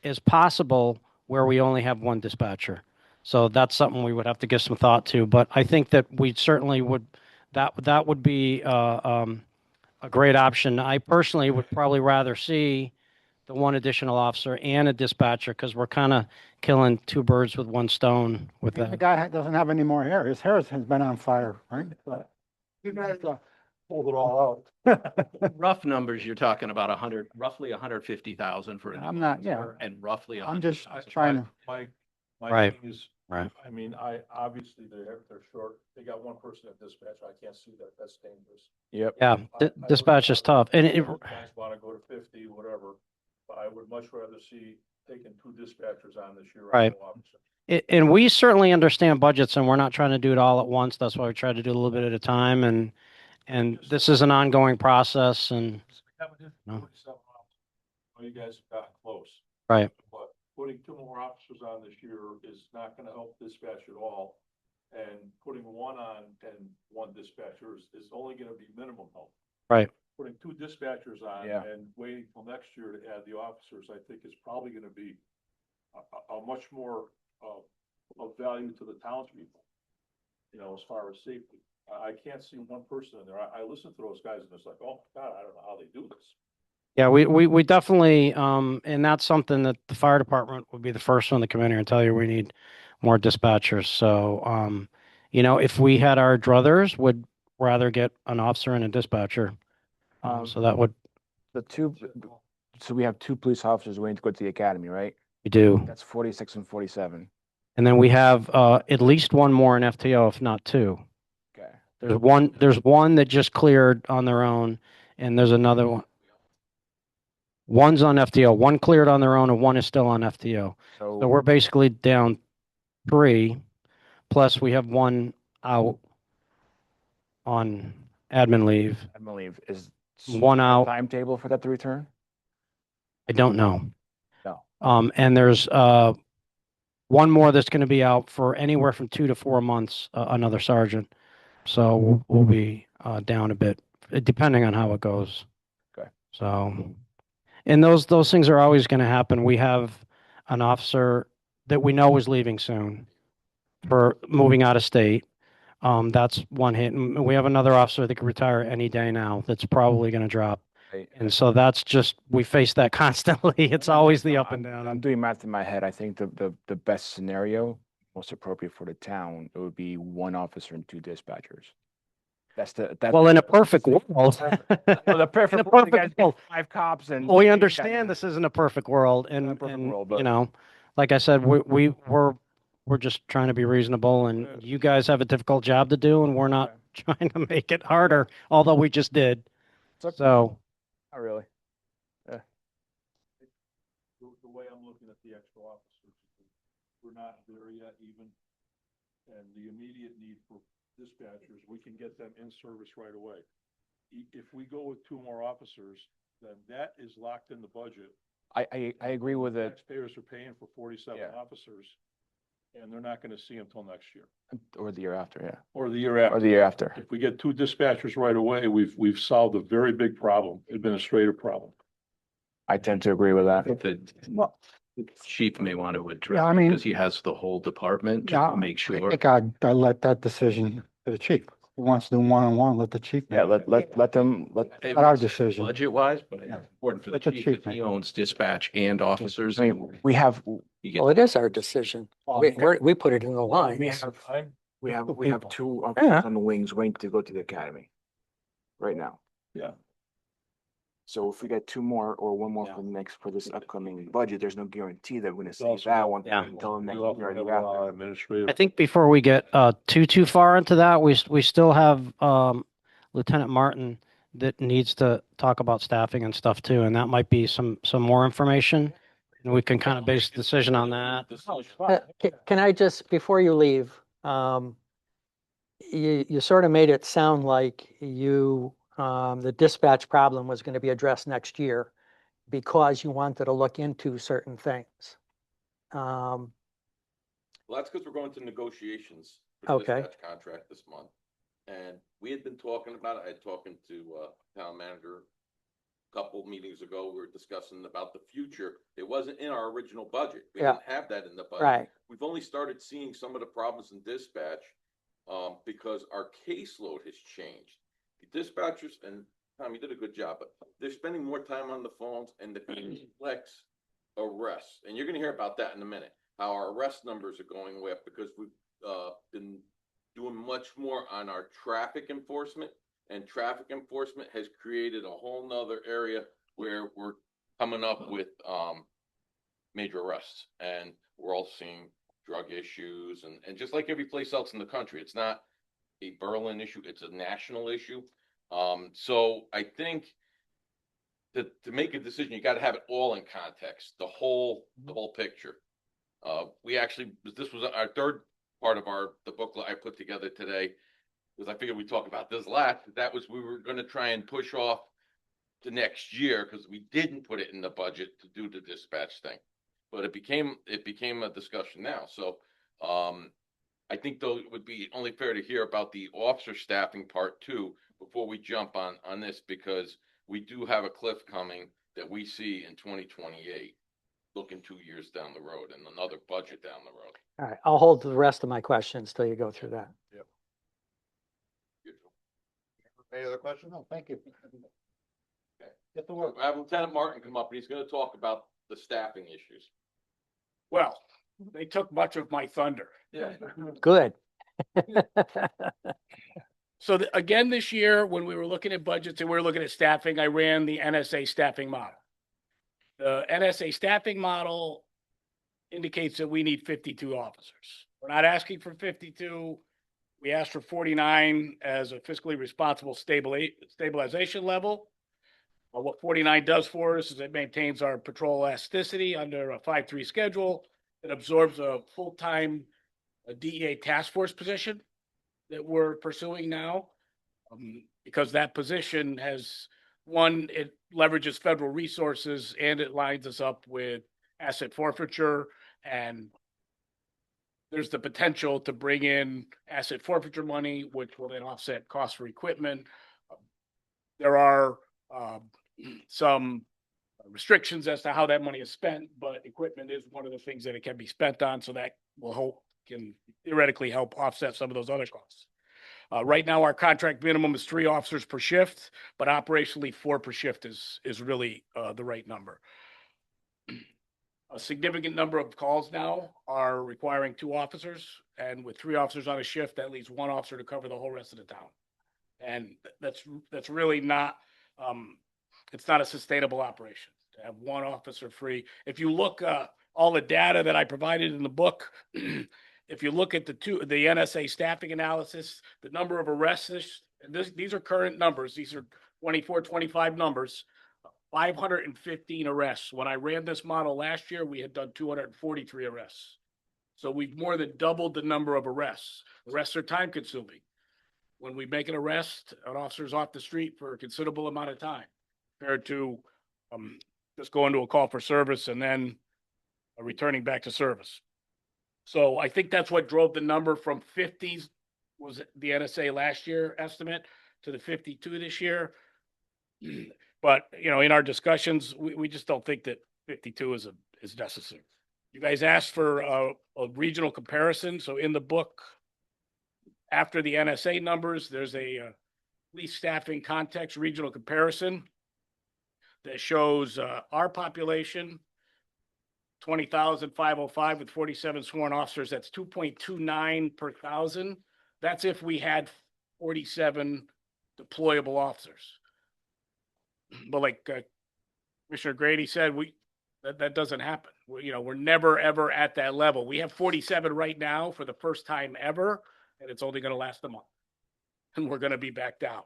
as possible where we only have 1 dispatcher. So that's something we would have to give some thought to. But I think that we certainly would, that would be a great option. I personally would probably rather see the 1 additional officer and a dispatcher because we're kind of killing 2 birds with 1 stone with The that. guy doesn't have any more hair. His hair has been on fire, right? But you guys pulled it all out. Rough numbers, you're talking about roughly 150,000 for. a new I'm not- yeah. officer And roughly. I'm just 100,000. trying to. My Right. thing is, Right. I mean, obviously they're short. They got 1 person at dispatch. I can't see that. That's dangerous. Yep. Yeah, dispatch is tough. And Guys want to go to 50, whatever, but I would much rather see taking 2 dispatchers on this year. Right. And we certainly understand budgets and we're not trying to do it all at once. That's why we try to do a little bit at a time. And this is an ongoing process and No. You guys got close. Right. But putting 2 more officers on this year is not gonna help dispatch at all. And putting 1 on and 1 dispatcher is only gonna be minimum help. Right. Putting 2 dispatchers on Yeah. and waiting till next year to add the officers, I think is probably gonna be a much more, of value to the townspeople. As far as safety. I can't see 1 person in there. I listen to those guys and it's like, oh my God, I don't know how they do this. Yeah, we definitely, and that's something that the fire department would be the first one to come in here and tell you we need more dispatchers. So, if we had our druthers, would rather get an officer and a dispatcher. So that would, So we have 2 police officers waiting to go to the academy, right? we do. That's 46 and 47. And then we have at least 1 more in FTO, if not 2. Okay. There's one that just cleared on their own, and there's another one. One's on FTO, 1 cleared on their own, and 1 is still on FTO. So we're basically down 3, plus we have 1 out on admin leave. I believe is 1 out. timetable for that to return? I don't know. No. And there's 1 more that's going to be out for anywhere from 2 to 4 months, another sergeant. So we'll be down a bit, depending on how it goes. Okay. So, and those things are always going to happen. We have an officer that we know is leaving soon for moving out of state. That's 1 hit. And we have another officer that could retire any day now. That's probably going to drop. Right. And so that's just, we face that constantly. It's always the up and I'm down. doing math in my head. I think the best scenario, most appropriate for the town, it would be 1 officer and 2 dispatchers. That's Well, in a perfect world. well, the perfect in a world, you perfect guys world. get 5 cops and. We understand this isn't a perfect world Not a and, perfect and, world, but- like I said, we're just trying to be reasonable and Yeah. you guys have a difficult job to do and we're not trying to make it harder, although we just did. It's up- So, Not really. The way I'm looking at the extra officers, we're not there yet even. And the immediate need for dispatchers, we can get them in service right away. If we go with 2 more officers, then that is locked in the budget. I agree with it. Taxpayers are paying for 47 Yeah. officers. and they're not gonna see them till next year, Or the year after, yeah, or the year or after. the year after. If we get 2 dispatchers right away, we've solved a very big problem, administrative problem. I tend to agree with that. Well, The chief may want to address, Yeah, I mean- because he has the whole department, just yeah, to make I sure. think I let that decision to the chief. Who wants to do one-on-one, let the chief. Yeah, make it. let them, let, It Not our was decision. Budget wise, but it's Yeah. important for the Let the chief, chief if he make it. owns dispatch and officers. I mean, we have, he gets- Well, it is our decision. We put it in the we lines. have, we Just have, two we have people. 2 Yeah. officers on the wings waiting to go to the academy right now. Yeah. So if we get 2 more or 1 more Yeah. for this upcoming budget, there's no guarantee that we're gonna see Also- that one Yeah. until next We also year or have the a year lot of after. administrative. I think before we get too far into that, we still have Lieutenant Martin that needs to talk about staffing and stuff too, and that might be some more information. And we can kind of base the decision on that. Can I just, before you leave, you sort of made it sound like the dispatch problem was going to be addressed next year because you wanted to look into certain things. Well, that's because we're going to negotiations for the Okay. dispatch contract this month. And we had been talking about it. I had talking to town manager a couple meetings ago. We were discussing about the future. It wasn't in our original budget. We Yeah. didn't have that in the budget. Right. We've only started seeing some of the problems in dispatch because our caseload has changed. The dispatchers, and Tom, you did a good job, but they're spending more time on the phones and the complex arrests. And you're going to hear about that in a minute, how our arrest numbers are going way up because we've been doing much more on our traffic enforcement, and traffic enforcement has created a whole nother area where we're coming up with major arrests, and we're all seeing drug issues and just like every place else in the country, it's not a Berlin issue, it's a national issue. So I think that to make a decision, you got to have it all in context, the whole picture. This was our third part of the booklet I put together today, because I figured we'd talk about this last. We were going to try and push off to next year because we didn't put it in the budget to do the dispatch thing, but it became a discussion now. So I think though it would be only fair to hear about the officer staffing part too before we jump on this, because we do have a cliff coming that we see in 2028, looking 2 years down the road and another budget down the road. All right. I'll hold the rest of my questions till you go through that. Beautiful. Any other questions? No, thank you. Get to work. I have Lieutenant Martin come up and he's going to talk about the staffing issues. Well, they took much of my thunder. Yeah. Good. So again, this year, when we were looking at budgets and we were looking at staffing, I ran the NSA staffing model. The NSA staffing model indicates that we need 52 officers. We're not asking for 52. We asked for 49 as a fiscally responsible stabilization level. Well, what 49 does for us is it maintains our patrol elasticity under a 5-3 schedule. It absorbs a full-time DEA task force position that we're pursuing now, because that position has, one, it leverages federal resources and it lines us up with asset forfeiture, and there's the potential to bring in asset forfeiture money, which will then offset costs for equipment. There are some restrictions as to how that money is spent, but equipment is one of the things that it can be spent on, so that can theoretically help offset some of those other costs. Right now, our contract minimum is 3 officers per shift, but operationally 4 per shift is really the right number. A significant number of calls now are requiring 2 officers, and with 3 officers on a shift, that leaves 1 officer to cover the whole rest of the town. And that's really not, it's not a sustainable operation to have 1 officer free. If you look, all the data that I provided in the book, if you look at the NSA staffing analysis, the number of arrests, these are current numbers. These are 24, 25 numbers, 515 arrests. When I ran this model last year, we had done 243 arrests. So we've more than doubled the number of arrests. Arrests are time consuming. When we make an arrest, an officer's off the street for a considerable amount of time compared to just going to a call for service and then returning back to service. So I think that's what drove the number from 50s was the NSA last year estimate to the 52 this year. But, you know, in our discussions, we just don't think that 52 is necessary. You guys asked for a regional comparison. So in the book, after the NSA numbers, there's a police staffing context regional comparison that shows our population, 20,505 with 47 sworn officers. That's 2.29 per thousand. That's if we had 47 deployable officers. But like Commissioner Grady said, that doesn't happen. We're never ever at that level. We have 47 right now for the first time ever, and it's only going to last a month, and we're going to be back down.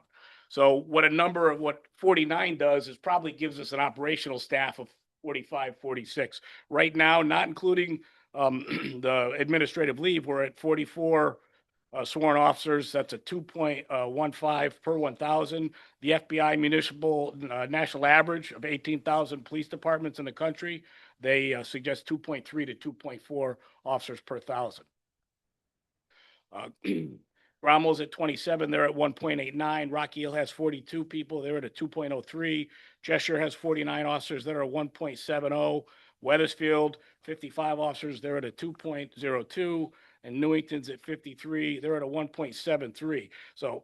So what 49 does is probably gives us an operational staff of 45, 46. Right now, not including the administrative leave, we're at 44 sworn officers. That's a 2.15 per 1,000. The FBI municipal national average of 18,000 police departments in the country, they suggest 2.3 to 2.4 officers per 1,000. Rommel's at 27, they're at 1.89. Rocky Hill has 42 people, they're at a 2.03. Cheshire has 49 officers, they're at 1.70. Weathersfield, 55 officers, they're at a 2.02. And Newington's at 53, they're at a 1.73. So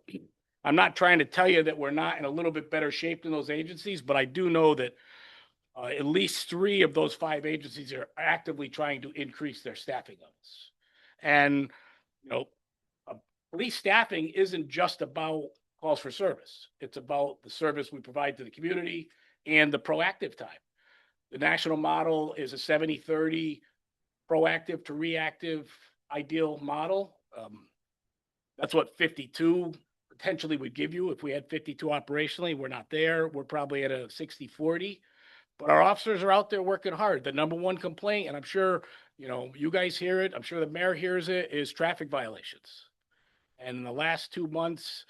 I'm not trying to tell you that we're not in a little bit better shape than those agencies, but I do know that at least 3 of those 5 agencies are actively trying to increase their staffing levels. And, police staffing isn't just about calls for service. It's about the service we provide to the community and the proactive time. The national model is a 70-30 proactive to reactive ideal model. That's what 52 potentially would give you if we had 52 operationally. We're not there. We're probably at a 60-40, but our officers are out there working hard. The number one complaint, and I'm sure, you guys hear it, I'm sure the mayor hears it, is traffic violations. And in the last 2 months,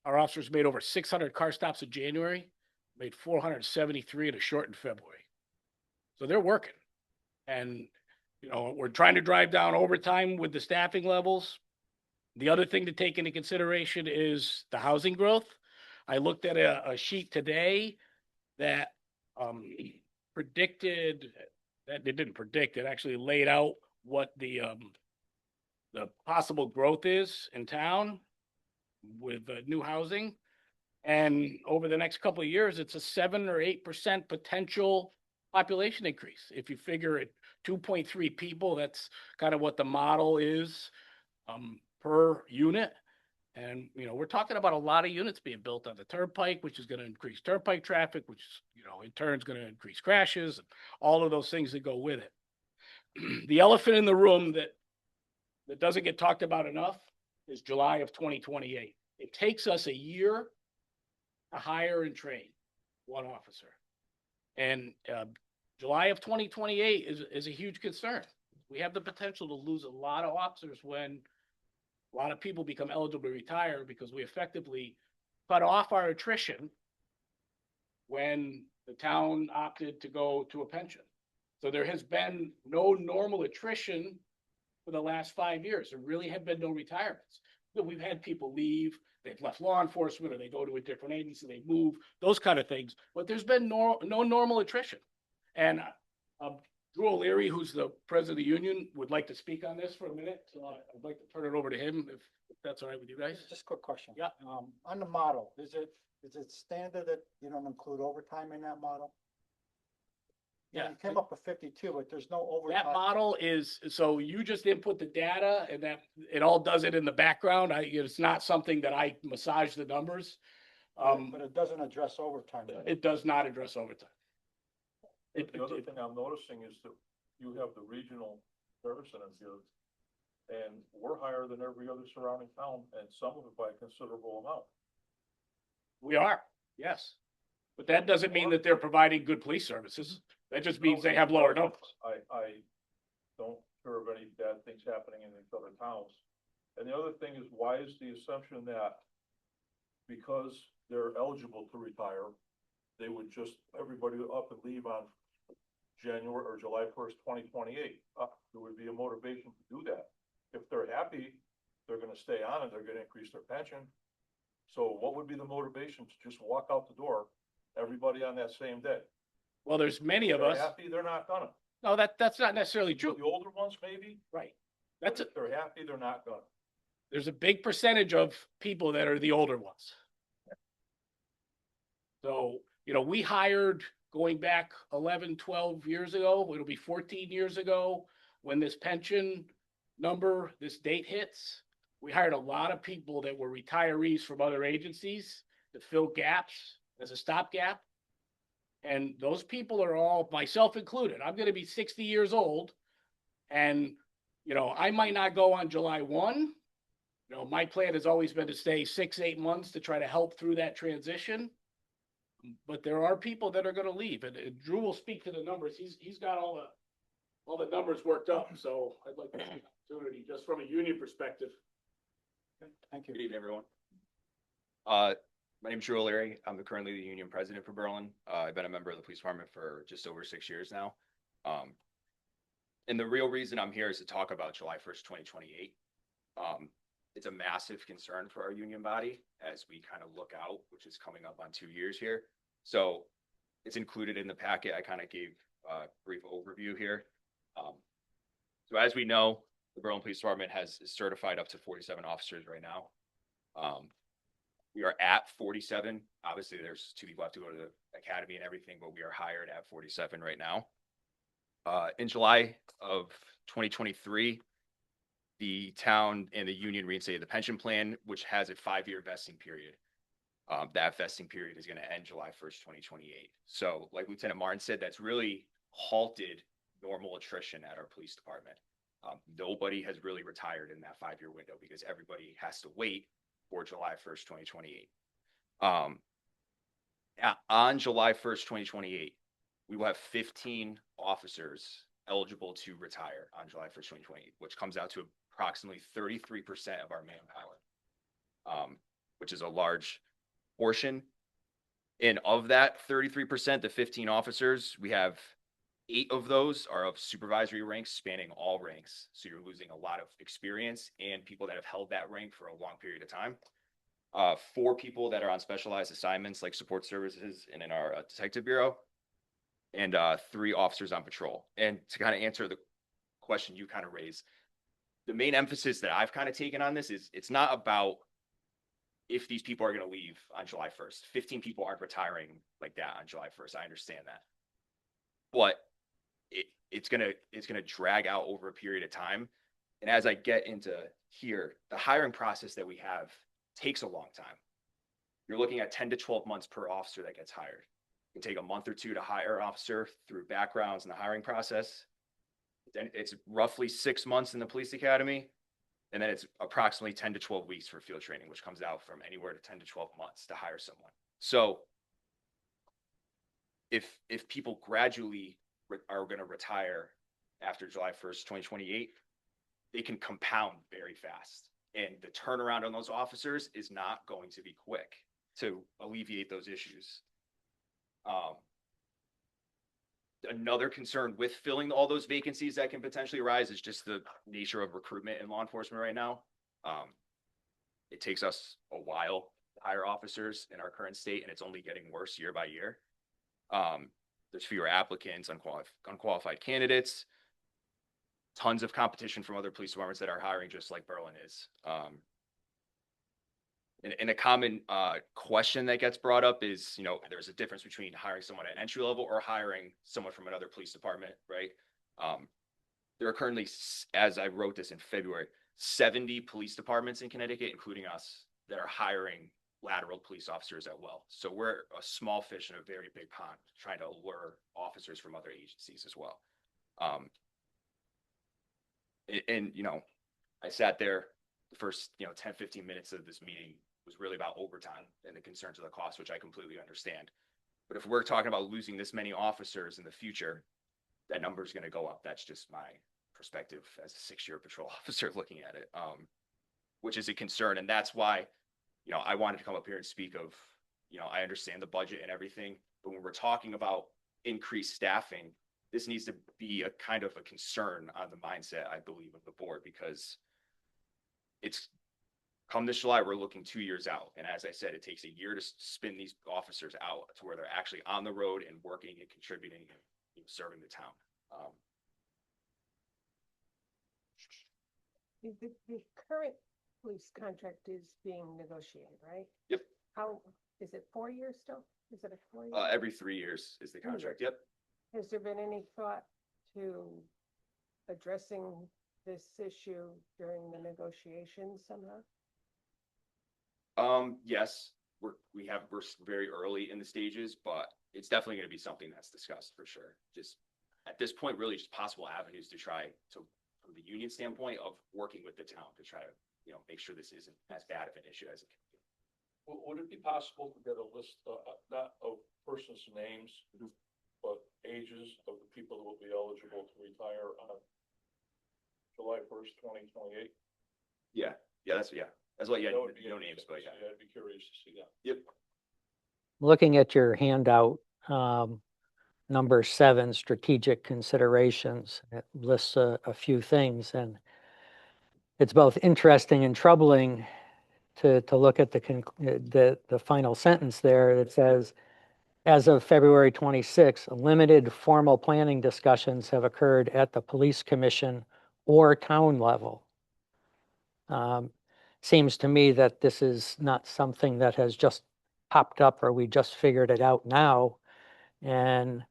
our officers made over 600 car stops in January, made 473 in a shortened February. So they're working. And, we're trying to drive down overtime with the staffing levels. The other thing to take into consideration is the housing growth. I looked at a sheet today that predicted, that it didn't predict, it actually laid out what the possible growth is in town with new housing. And over the next couple of years, it's a 7 or 8% potential population increase. If you figure it 2.3 people, that's kind of what the model is per unit. And, we're talking about a lot of units being built on the turnpike, which is going to increase turnpike traffic, which, in turn is going to increase crashes, and all of those things that go with it. The elephant in the room that doesn't get talked about enough is July of 2028. It takes us a year to hire and train one officer. And July of 2028 is a huge concern. We have the potential to lose a lot of officers when a lot of people become eligible to retire because we effectively cut off our attrition when the town opted to go to a pension. So there has been no normal attrition for the last 5 years. There really have been no retirements. We've had people leave, they've left law enforcement, or they go to a different agency, they move, those kind of things. But there's been no normal attrition. And Drew O'Leary, who's the president of the union, would like to speak on this for a minute. So I'd like to turn it over to him if that's all right with you guys. Just a quick question. Yeah. On the model, is it standard that you don't include overtime in that model? Yeah. You came up with 52, but there's no overtime. That model is, so you just input the data and that it all does it in the background. It's not something that I massage the numbers. But it doesn't address overtime. It does not address overtime. The other thing I'm noticing is that you have the regional service centers here, and we're higher than every other surrounding town, and some of it by a considerable amount. We are, yes. But that doesn't mean that they're providing good police services. That just means they have lower numbers. I don't hear of any bad things happening in these other towns. And the other thing is, why is the assumption that because they're eligible to retire, they would just, everybody up and leave on January or July 1st, 2028. There would be a motivation to do that. If they're happy, they're gonna stay on and they're gonna increase their pension. So what would be the motivation to just walk out the door, everybody on that same day? Well, there's many If of they're us. happy, they're not gonna. No, that's not necessarily For true. the older ones, maybe, Right. but That's a, if they're happy, they're not gonna. there's a big percentage of people that are the older ones. So, we hired going back 11, 12 years ago, it'll be 14 years ago, when this pension number, this date hits. We hired a lot of people that were retirees from other agencies to fill gaps as a stopgap. And those people are all, myself included, I'm gonna be 60 years old. And, I might not go on July 1. My plan has always been to stay 6, 8 months to try to help through that transition. But there are people that are gonna leave, and Drew will speak to the numbers. He's got all the numbers worked up, so I'd like to see an opportunity, just from a union perspective. Thank you. Good evening, everyone. My name is Drew O'Leary. I'm currently the union president for Berlin. I've been a member of the police department for just over 6 years now. And the real reason I'm here is to talk about July 1st, 2028. It's a massive concern for our union body as we kind of look out, which is coming up on 2 years here. So it's included in the packet. I kind of gave a brief overview here. So as we know, the Berlin Police Department is certified up to 47 officers right now. We are at 47. Obviously, there's 2 people have to go to the academy and everything, but we are hired at 47 right now. In July of 2023, the town and the union reinstated the pension plan, which has a 5-year vesting period. That vesting period is going to end July 1st, 2028. So like Lieutenant Martin said, that's really halted normal attrition at our police department. Nobody has really retired in that 5-year window because everybody has to wait for July 1st, 2028. On July 1st, 2028, we will have 15 officers eligible to retire on July 1st, 2028, which comes out to approximately 33% of our manpower, which is a large portion. And of that 33%, the 15 officers, we have 8 of those are of supervisory ranks spanning all ranks. So you're losing a lot of experience and people that have held that rank for a long period of time. 4 people that are on specialized assignments like support services and in our detective bureau, and 3 officers on patrol. And to kind of answer the question you kind of raised, the main emphasis that I've kind of taken on this is it's not about if these people are going to leave on July 1st. 15 people aren't retiring like that on July 1st. I understand that. But it's gonna drag out over a period of time. And as I get into here, the hiring process that we have takes a long time. You're looking at 10 to 12 months per officer that gets hired. It can take a month or 2 to hire an officer through backgrounds and the hiring process. Then it's roughly 6 months in the police academy. And then it's approximately 10 to 12 weeks for field training, which comes out from anywhere to 10 to 12 months to hire someone. So if people gradually are going to retire after July 1st, 2028, they can compound very fast. And the turnaround on those officers is not going to be quick to alleviate those issues. Another concern with filling all those vacancies that can potentially arise is just the nature of recruitment in law enforcement right now. It takes us a while to hire officers in our current state, and it's only getting worse year by year. There's fewer applicants, unqualified candidates, tons of competition from other police departments that are hiring just like Berlin is. And a common question that gets brought up is, there's a difference between hiring someone at entry level or hiring someone from another police department, right? There are currently, as I wrote this in February, 70 police departments in Connecticut, including us, that are hiring lateral police officers at will. So we're a small fish in a very big pond trying to lure officers from other agencies as well. I sat there the first, 10, 15 minutes of this meeting was really about overtime and the concerns of the cost, which I completely understand. But if we're talking about losing this many officers in the future, that number is going to go up. That's just my perspective as a 6-year patrol officer looking at it, which is a concern. And that's why, I wanted to come up here and speak of, I understand the budget and everything, but when we're talking about increased staffing, this needs to be a kind of a concern on the mindset, I believe, of the board, because it's come this July, we're looking 2 years out. And as I said, it takes a year to spin these officers out to where they're actually on the road and working and contributing and serving the town. The current police contract is being negotiated, right? Yep. How, is it 4 years still? Is it a 4 year? Every 3 years is the contract. Yep. Has there been any thought to addressing this issue during the negotiations somehow? Yes, we're very early in the stages, but it's definitely going to be something that's discussed for sure. Just at this point, really just possible avenues to try to, from the union standpoint of working with the town to try to, make sure this isn't as bad of an issue as it can be. Would it be possible to get a list, not of persons' names, but ages of the people that will be eligible to retire on July 1st, 2028? Yeah, that's what, yeah, That would be no names, but yeah. I'd be curious to see that. Yep. Looking at your handout, number 7, strategic considerations, it lists a few things, and it's both interesting and troubling to look at the final sentence there that says, as of February 26, limited formal planning discussions have occurred at the police commission or town level. Seems to me that this is not something that has just popped up or we just figured it out now. And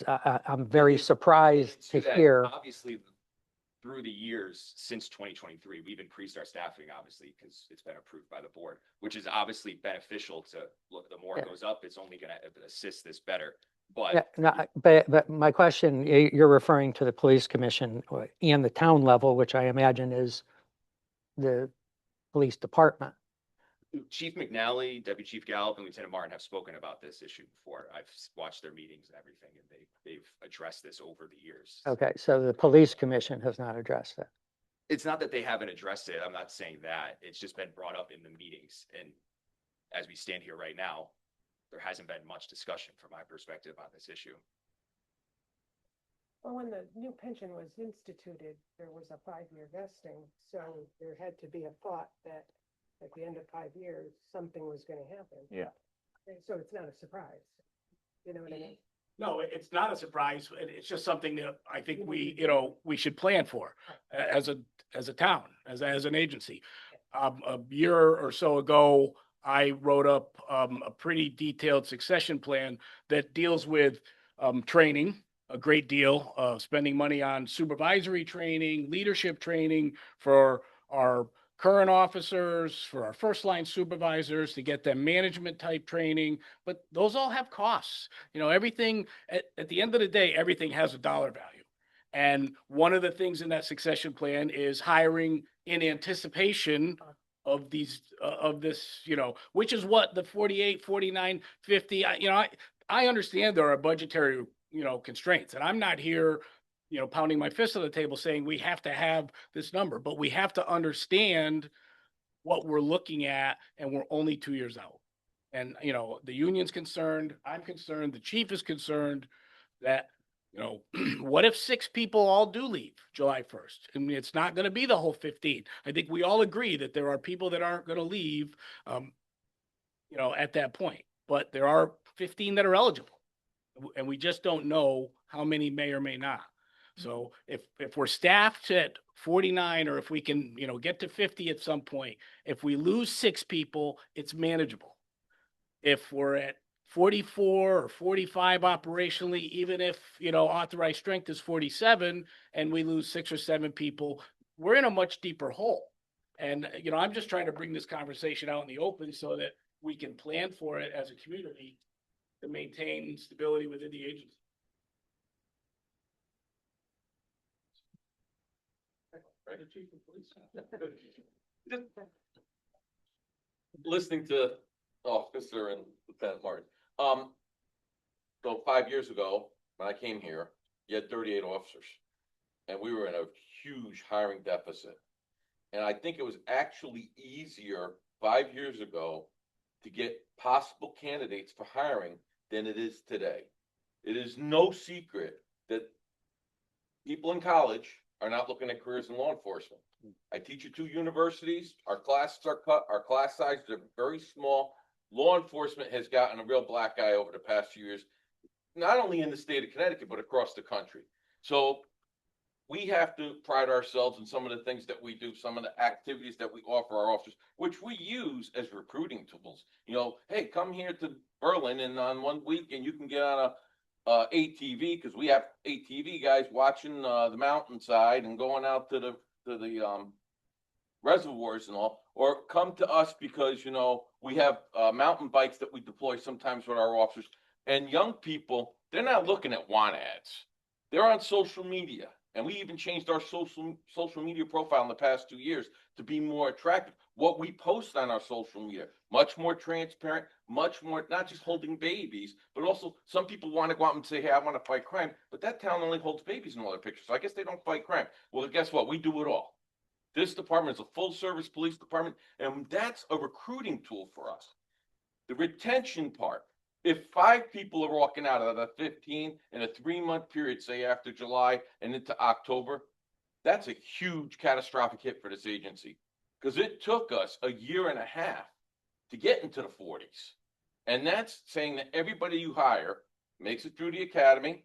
I'm very surprised to that, hear. Obviously, through the years since 2023, we've increased our staffing, obviously, because it's been approved by the board, which is obviously beneficial to look, the more it goes up, it's only going to assist this better. But Yeah, no, but my question, you're referring to the police commission and the town level, which I imagine is the police department. Chief McNally, Deputy Chief Gallup, and Lieutenant Martin have spoken about this issue before. I've watched their meetings and everything, and they've addressed this over the years. Okay, so the police commission has not addressed it. It's not that they haven't addressed it. I'm not saying that. It's just been brought up in the meetings. And as we stand here right now, there hasn't been much discussion from my perspective on this issue. Well, when the new pension was instituted, there was a 5-year vesting, so there had to be a thought that at the end of 5 years, something was going to happen. Yeah. And so it's not a surprise. You know what I mean? No, it's not a surprise. It's just something that I think we should plan for as a town, as an agency. A year or so ago, I wrote up a pretty detailed succession plan that deals with training, a great deal of spending money on supervisory training, leadership training for our current officers, for our first line supervisors, to get them management type training, but those all have costs. Everything at the end of the day, everything has a dollar value. And one of the things in that succession plan is hiring in anticipation of this, which is what the 48, 49, 50, I understand there are budgetary, constraints, and I'm not here, pounding my fist on the table saying we have to have this number, but we have to understand what we're looking at, and we're only 2 years out. And, the union's concerned, I'm concerned, the chief is concerned that, what if 6 people all do leave July 1st? I mean, it's not going to be the whole 15. I think we all agree that there are people that aren't going to leave, at that point, but there are 15 that are eligible, and we just don't know how many may or may not. So if we're staffed at 49, or if we can, get to 50 at some point, if we lose 6 people, it's manageable. If we're at 44 or 45 operationally, even if, authorized strength is 47 and we lose 6 or 7 people, we're in a much deeper hole. And, I'm just trying to bring this conversation out in the open so that we can plan for it as a community to maintain stability within the agency. Listening to Officer and Lieutenant Martin. So 5 years ago, when I came here, you had 38 officers, and we were in a huge hiring deficit. And I think it was actually easier 5 years ago to get possible candidates for hiring than it is today. It is no secret that people in college are not looking at careers in law enforcement. I teach at 2 universities. Our classes are cut. Our class sizes are very small. Law enforcement has gotten a real black eye over the past few years, not only in the state of Connecticut, but across the country. So we have to pride ourselves in some of the things that we do, some of the activities that we offer our officers, which we use as recruiting tools. You know, hey, come here to Berlin, and on one weekend you can get on a ATV, because we have ATV guys watching the mountainside and going out to the reservoirs and all, or come to us because, you know, we have mountain bikes that we deploy sometimes with our officers. And young people, they're not looking at want ads. They're on social media. And we even changed our social media profile in the past 2 years to be more attractive. What we post on our social media, much more transparent, much more, not just holding babies, but also some people want to go out and say, hey, I want to fight crime, but that town only holds babies in all their pictures. So I guess they don't fight crime. Well, guess what? We do it all. This department is a full service police department, and that's a recruiting tool for us. The retention part. If 5 people are walking out of the 15 in a 3-month period, say after July and into October, that's a huge catastrophic hit for this agency, because it took us a year and a half to get into the 40s. And that's saying that everybody you hire makes it through the academy,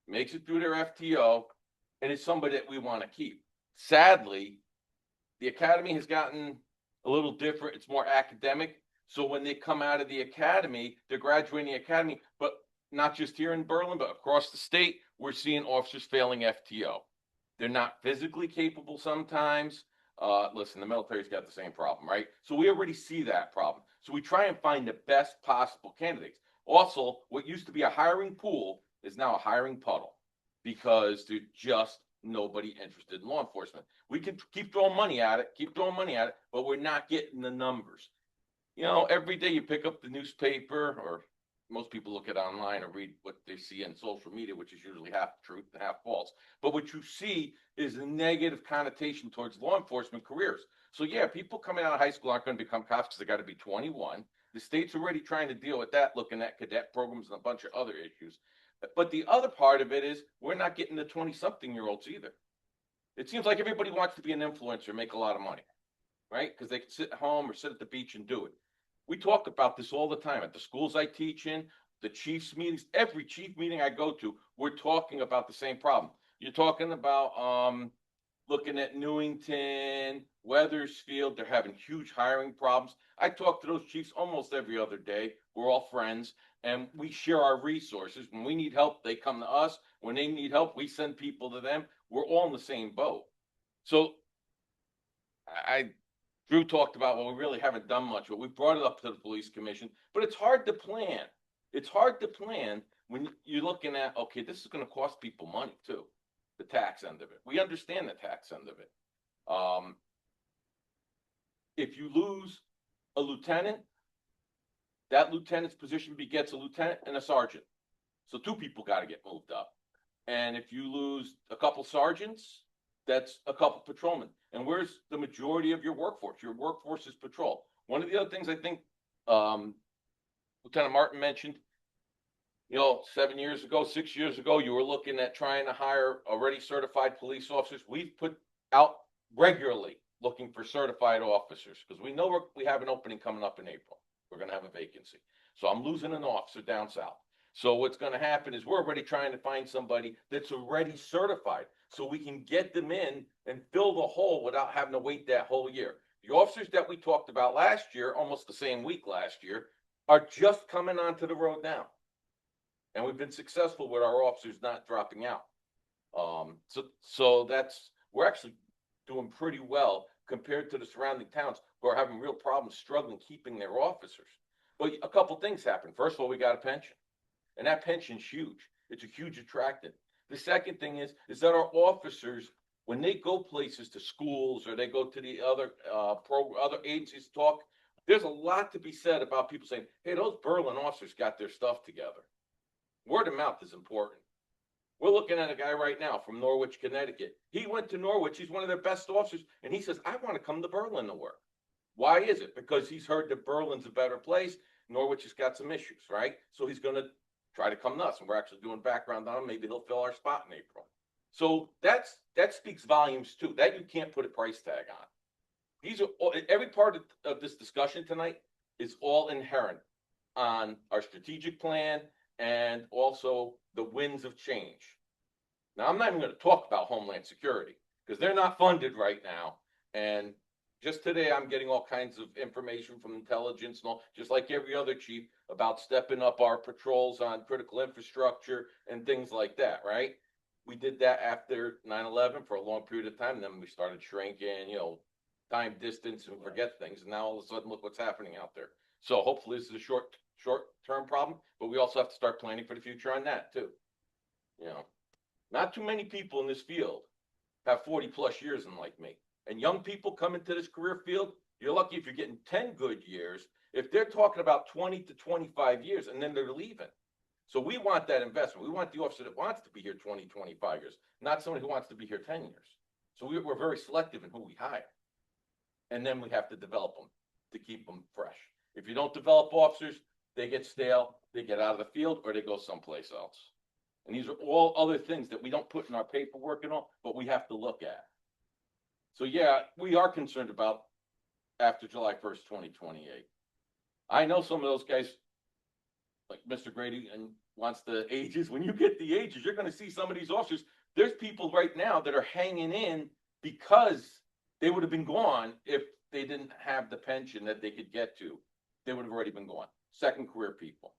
makes it through their FTO, and is somebody that we want to keep. Sadly, the academy has gotten a little different. It's more academic. So when they come out of the academy, they're graduating the academy, but not just here in Berlin, but across the state, we're seeing officers failing FTO. They're not physically capable sometimes. Listen, the military's got the same problem, right? So we already see that problem. So we try and find the best possible candidates. Also, what used to be a hiring pool is now a hiring puddle, because there's just nobody interested in law enforcement. We can keep throwing money at it, but we're not getting the numbers. You know, every day you pick up the newspaper, or most people look at online or read what they see in social media, which is usually half truth and half false. But what you see is a negative connotation towards law enforcement careers. So yeah, people coming out of high school aren't going to become cops because they got to be 21. The state's already trying to deal with that, looking at cadet programs and a bunch of other issues. But the other part of it is we're not getting the 20-something-year-olds either. It seems like everybody wants to be an influencer, make a lot of money, right? Because they can sit at home or sit at the beach and do it. We talk about this all the time at the schools I teach in, the chiefs meetings, every chief meeting I go to, we're talking about the same problem. You're talking about looking at Newington, Weathersfield, they're having huge hiring problems. I talk to those chiefs almost every other day. We're all friends, and we share our resources. When we need help, they come to us. When they need help, we send people to them. We're all in the same boat. So Drew talked about, well, we really haven't done much, but we brought it up to the police commission, but it's hard to plan. It's hard to plan when you're looking at, okay, this is going to cost people money too, the tax end of it. We understand the tax end of it. If you lose a lieutenant, that lieutenant's position begets a lieutenant and a sergeant. So 2 people got to get moved up. And if you lose a couple sergeants, that's a couple patrolmen. And where's the majority of your workforce? Your workforce is patrol. One of the other things I think Lieutenant Martin mentioned, you know, 7 years ago, 6 years ago, you were looking at trying to hire already certified police officers. We've put out regularly looking for certified officers, because we know we have an opening coming up in April. We're going to have a vacancy. So I'm losing an officer down south. So what's going to happen is we're already trying to find somebody that's already certified, so we can get them in and fill the hole without having to wait that whole year. The officers that we talked about last year, almost the same week last year, are just coming onto the road now. And we've been successful with our officers not dropping out. So we're actually doing pretty well compared to the surrounding towns who are having real problems struggling keeping their officers. But a couple things happen. First of all, we got a pension, and that pension's huge. It's a huge attractant. The second thing is that our officers, when they go places to schools or they go to the other other agencies to talk, there's a lot to be said about people saying, hey, those Berlin officers got their stuff together. Word of mouth is important. We're looking at a guy right now from Norwich, Connecticut. He went to Norwich. He's one of their best officers. And he says, I want to come to Berlin to work. Why is it? Because he's heard that Berlin's a better place. Norwich has got some issues, right? So he's going to try to come nuts, and we're actually doing background on him. Maybe he'll fill our spot in April. So that speaks volumes too. That you can't put a price tag on. These are every part of this discussion tonight is all inherent on our strategic plan and also the winds of change. Now, I'm not even going to talk about Homeland Security because they're not funded right now. And just today, I'm getting all kinds of information from intelligence and all, just like every other chief, about stepping up our patrols on critical infrastructure and things like that, right? We did that after 9/11 for a long period of time. And then we started shrinking, time, distance, and forget things. And now all of a sudden, look what's happening out there. So hopefully this is a short-term problem, but we also have to start planning for the future on that too. Not too many people in this field have 40 plus years in like me. And young people come into this career field, you're lucky if you're getting 10 good years. If they're talking about 20 to 25 years and then they're leaving. So we want that investment. We want the officer that wants to be here 20, 25 years, not somebody who wants to be here 10 years. So we're very selective in who we hire. And then we have to develop them to keep them fresh. If you don't develop officers, they get stale, they get out of the field, or they go someplace else. And these are all other things that we don't put in our paperwork and all, but we have to look at. So yeah, we are concerned about after July 1st, 2028. I know some of those guys, like Mr. Grady, and wants the ages. When you get the ages, you're going to see some of these officers. There's people right now that are hanging in because they would have been gone if they didn't have the pension that they could get to. They would have already been gone. Second career people.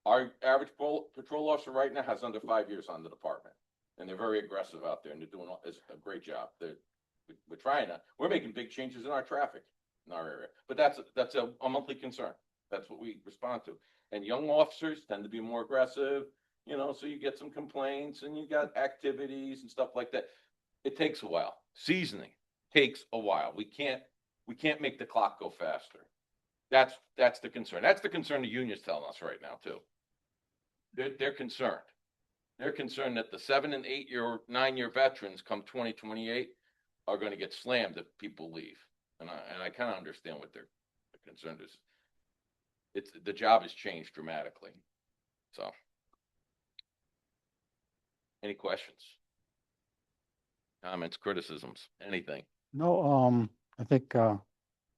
Our average patrol officer right now has under 5 years on the department, and they're very aggressive out there, and they're doing a great job. We're trying to. We're making big changes in our traffic in our area, but that's a monthly concern. That's what we respond to. And young officers tend to be more aggressive, so you get some complaints and you got activities and stuff like that. It takes a while. Seasoning takes a while. We can't make the clock go faster. That's the concern. That's the concern the union's telling us right now too. They're concerned. They're concerned that the 7 and 8 year, 9 year veterans come 2028 are going to get slammed if people leave. And I kind of understand what their concern is. The job has changed dramatically. So, any questions, comments, criticisms, anything? No, I think,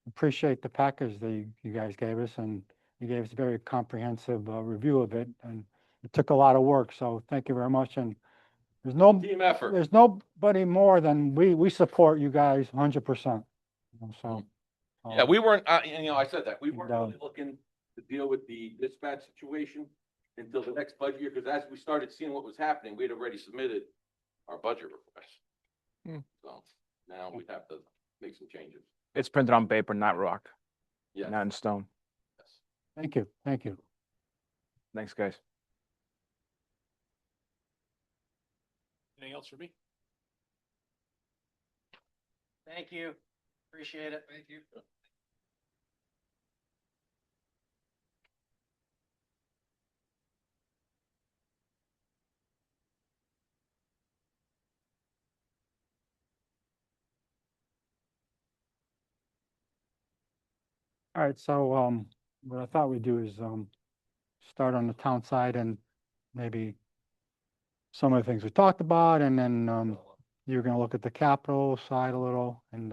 appreciate the package that you guys gave us, and you gave us a very comprehensive review of it, and it took a lot of work. So thank you very much. And Team effort. there's nobody more than we support you guys 100%. So. Yeah, we weren't, I said that. We weren't really looking to deal with the dispatch situation until the next budget year, because as we started seeing what was happening, we'd already submitted our budget request. So now we have to make some changes. It's printed on paper, not rock, Yeah. not in stone. Thank you. Thank you. Thanks, guys. Anything else for me? Thank you. Appreciate it. Thank you. All right, so what I thought we'd do is start on the town side and maybe some of the things we talked about, and then you're going to look at the capital side a little, and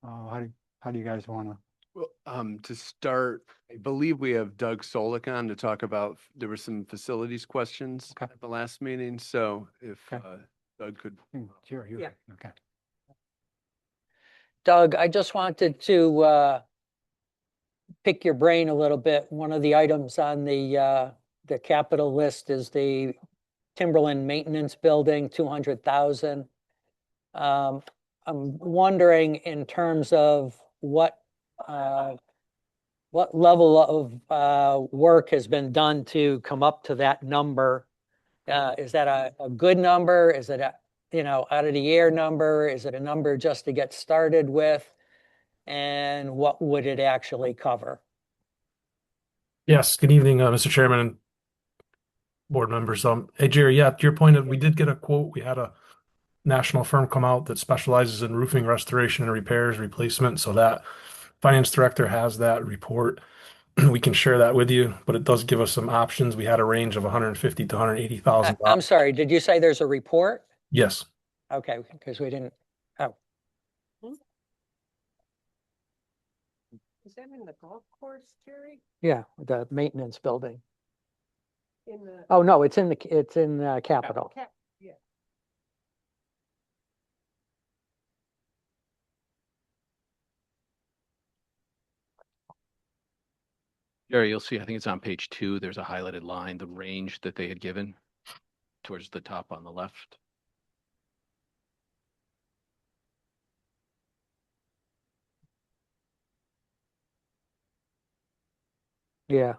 how do you guys want to? Well, to start, I believe we have Doug Solik on to talk about, there were some facilities questions Okay. at the last meeting, so if Okay. Doug could. Sure, you. Yeah. Okay. Doug, I just wanted to pick your brain a little bit. One of the items on the capital list is the Timberland Maintenance Building, 200,000. I'm wondering in terms of what level of work has been done to come up to that number. Is that a good number? Is it out of the air number? Is it a number just to get started with? And what would it actually cover? Yes, good evening, Mr. Chairman and board members. Hey, Jerry, yeah, to your point, we did get a quote. We had a national firm come out that specializes in roofing restoration and repairs, replacement. So that finance director has that report. we can share that with you, but it does give us some options. We had a range of 150 to 180,000. I'm sorry, did you say there's a report? Yes. Okay, because we didn't, oh, Is that in the golf course, Jerry? yeah, the maintenance building. In the Oh, no, it's in Capitol. yeah. Jerry, you'll see, I think it's on page 2, there's a highlighted line, the range that they had given towards the top on the left. Yeah.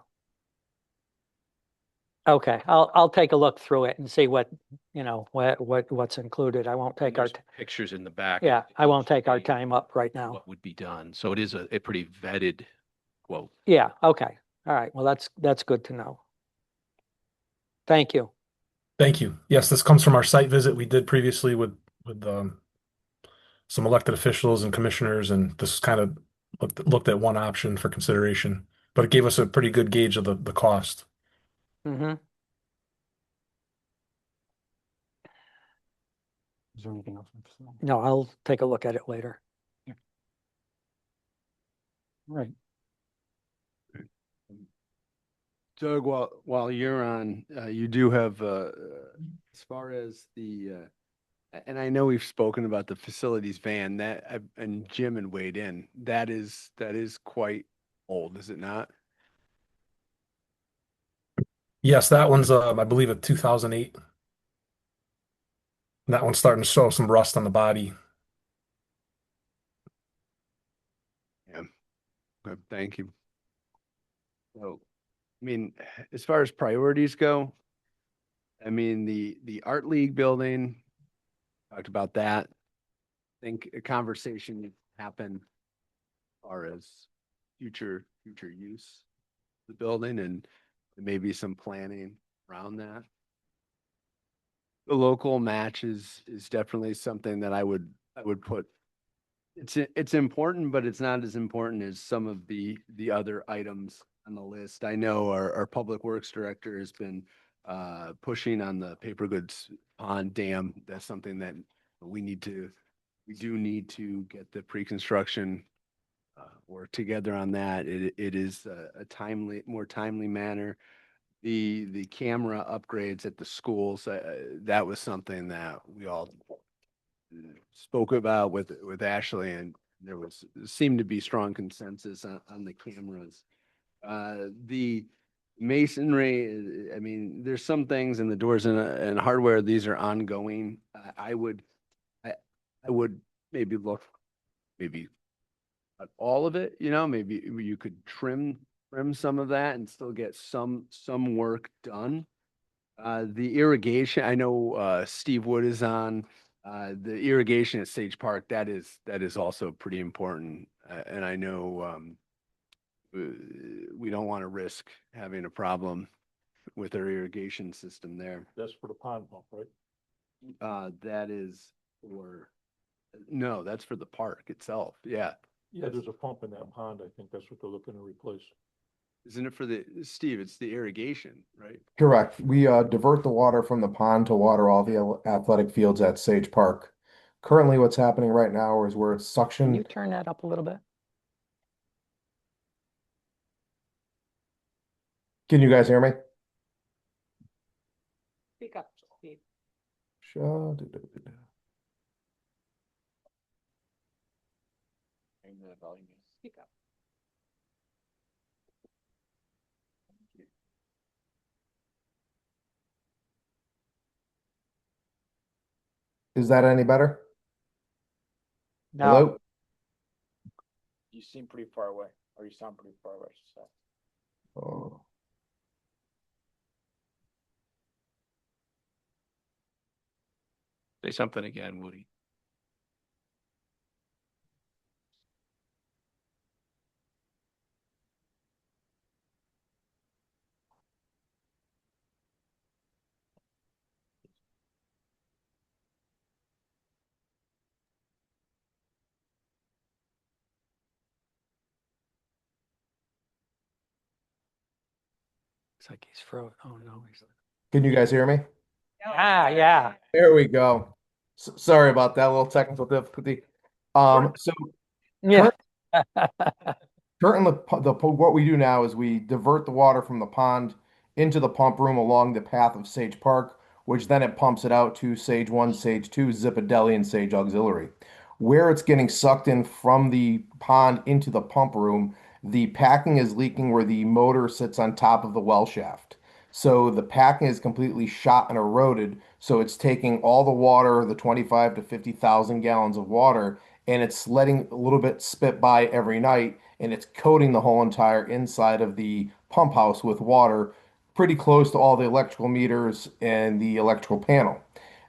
Okay, I'll take a look through it and see what, what's included. I won't And take our, there's pictures in the back. yeah, I won't take our showing time up right now. What would be done. So it is a pretty vetted quote. Yeah, okay. All right, well, that's good to know. Thank you. Thank you. Yes, this comes from our site visit we did previously with some elected officials and commissioners, and this kind of looked at one option for consideration, but it gave us a pretty good gauge of the cost. Mm-hmm. Is there anything else? No, I'll take a look at it later. Right. Doug, while you're on, you do have, as far as the, and I know we've spoken about the facilities van and Jim had weighed in, that is quite old, is it not? Yes, that one's I believe a 2008. That one's starting to show some rust on the body. Yeah. Good, thank you. So, I mean, as far as priorities go, I mean, the Art League building, talked about that. I think a conversation happened as far as future use of the building and maybe some planning around that. The local match is definitely something that I would put. It's important, but it's not as important as some of the other items on the list. I know our public works director has been pushing on the paper goods pond dam. That's something that we do need to get the pre-construction work together on that. It is a more timely manner. The camera upgrades at the schools, that was something that we all spoke about with Ashley, and there seemed to be strong consensus on the cameras. The masonry, I mean, there's some things in the doors and hardware, these are ongoing. I would maybe look at all of it, maybe you could trim some of that and still get some work done. The irrigation, I know Steve Wood is on. The irrigation at Sage Park, that is also pretty important. And I know we don't want to risk having a problem with our irrigation system there. That's for the pond pump, right? That is no, that's for the park itself. Yeah. Yeah, there's a pump in that pond. I think that's what they're looking to replace. Isn't it for Steve, it's the irrigation, right? Correct. We divert the water from the pond to water all the athletic fields at Sage Park. Currently, what's happening right now is where it's Can you suction. turn that up a little bit? Can you guys hear me? Speak up, Steve. Speak up. Is that any better? No, Hello? You seem pretty far away, or you sound pretty far away, I should say. Oh. Say something again, Woody. It's like he's frozen. Oh, no. Can you guys hear me? Yeah. There we go. Sorry about that little technical difficulty. So Yeah. currently, what we do now is we divert the water from the pond into the pump room along the path of Sage Park, which then it pumps it out to Sage 1, Sage 2, Zipadelli, and Sage Auxiliary. Where it's getting sucked in from the pond into the pump room, the packing is leaking where the motor sits on top of the well shaft. So the packing is completely shot and eroded. So it's taking all the water, the 25 to 50,000 gallons of water, and it's letting a little bit spit by every night, and it's coating the whole entire inside of the pump house with water, pretty close to all the electrical meters and the electrical panel.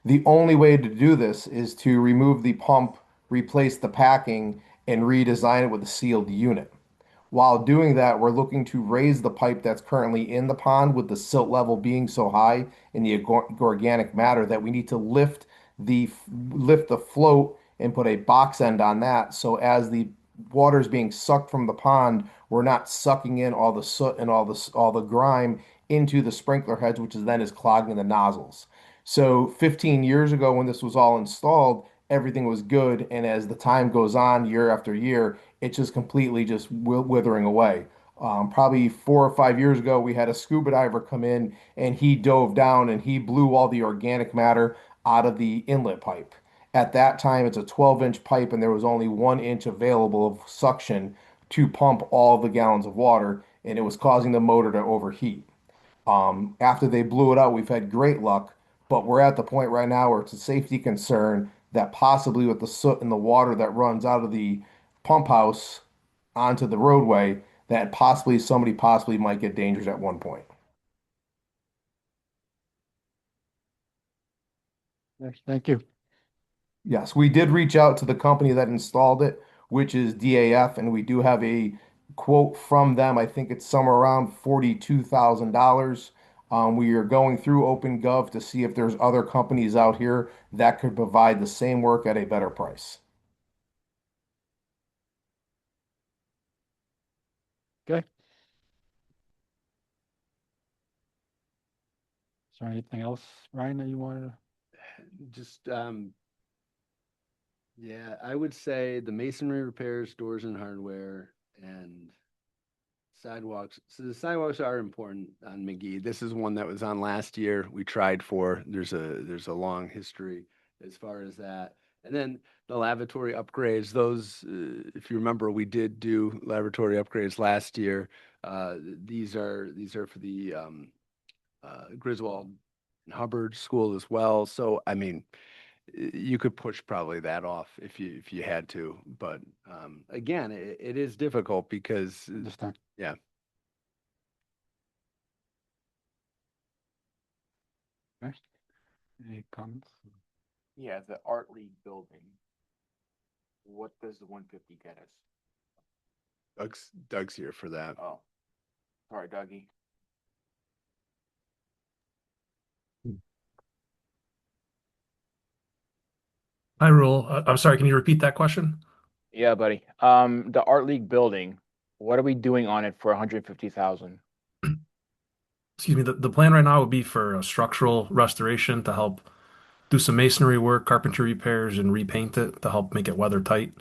The only way to do this is to remove the pump, replace the packing, and redesign it with a sealed unit. While doing that, we're looking to raise the pipe that's currently in the pond with the silt level being so high in the organic matter that we need to lift the float and put a box end on that. So as the water is being sucked from the pond, we're not sucking in all the soot and all the grime into the sprinkler heads, which is clogging the nozzles. So 15 years ago, when this was all installed, everything was good, and as the time goes on, year after year, it's just completely just withering away. Probably 4 or 5 years ago, we had a scuba diver come in and he dove down and he blew all the organic matter out of the inlet pipe. At that time, it's a 12-inch pipe and there was only 1 inch available of suction to pump all the gallons of water, and it was causing the motor to overheat. After they blew it out, we've had great luck, but we're at the point right now where it's a safety concern that possibly with the soot and the water that runs out of the pump house onto the roadway, that possibly somebody possibly might get dangerous at one point. Yes, thank you. Yes, we did reach out to the company that installed it, which is DAF, and we do have a quote from them. I think it's somewhere around $42,000. We are going through OpenGov to see if there's other companies out here that could provide the same work at a better price. Okay. Is there anything else, Ryan, that you wanted to? Just, yeah, I would say the masonry repairs, doors and hardware, and sidewalks. So the sidewalks are important on McGee. This is one that was on last year. We tried for, there's a long history as far as that. And then the lavatory upgrades, those, if you remember, we did do lavatory upgrades last year. These are for the Griswold and Hubbard School as well. So, I mean, you could push probably that off if you had to, but again, it is difficult because yeah. Okay. Any comments? Yeah, the Art League building. What does the 150 get us? Doug's here for that. Oh, sorry, Dougie. Hi, Rule. I'm sorry, can you repeat that question? Yeah, buddy. The Art League building, what are we doing on it for 150,000? Excuse me, the plan right now would be for a structural restoration to help do some masonry work, carpentry repairs, and repaint it to help make it weather tight,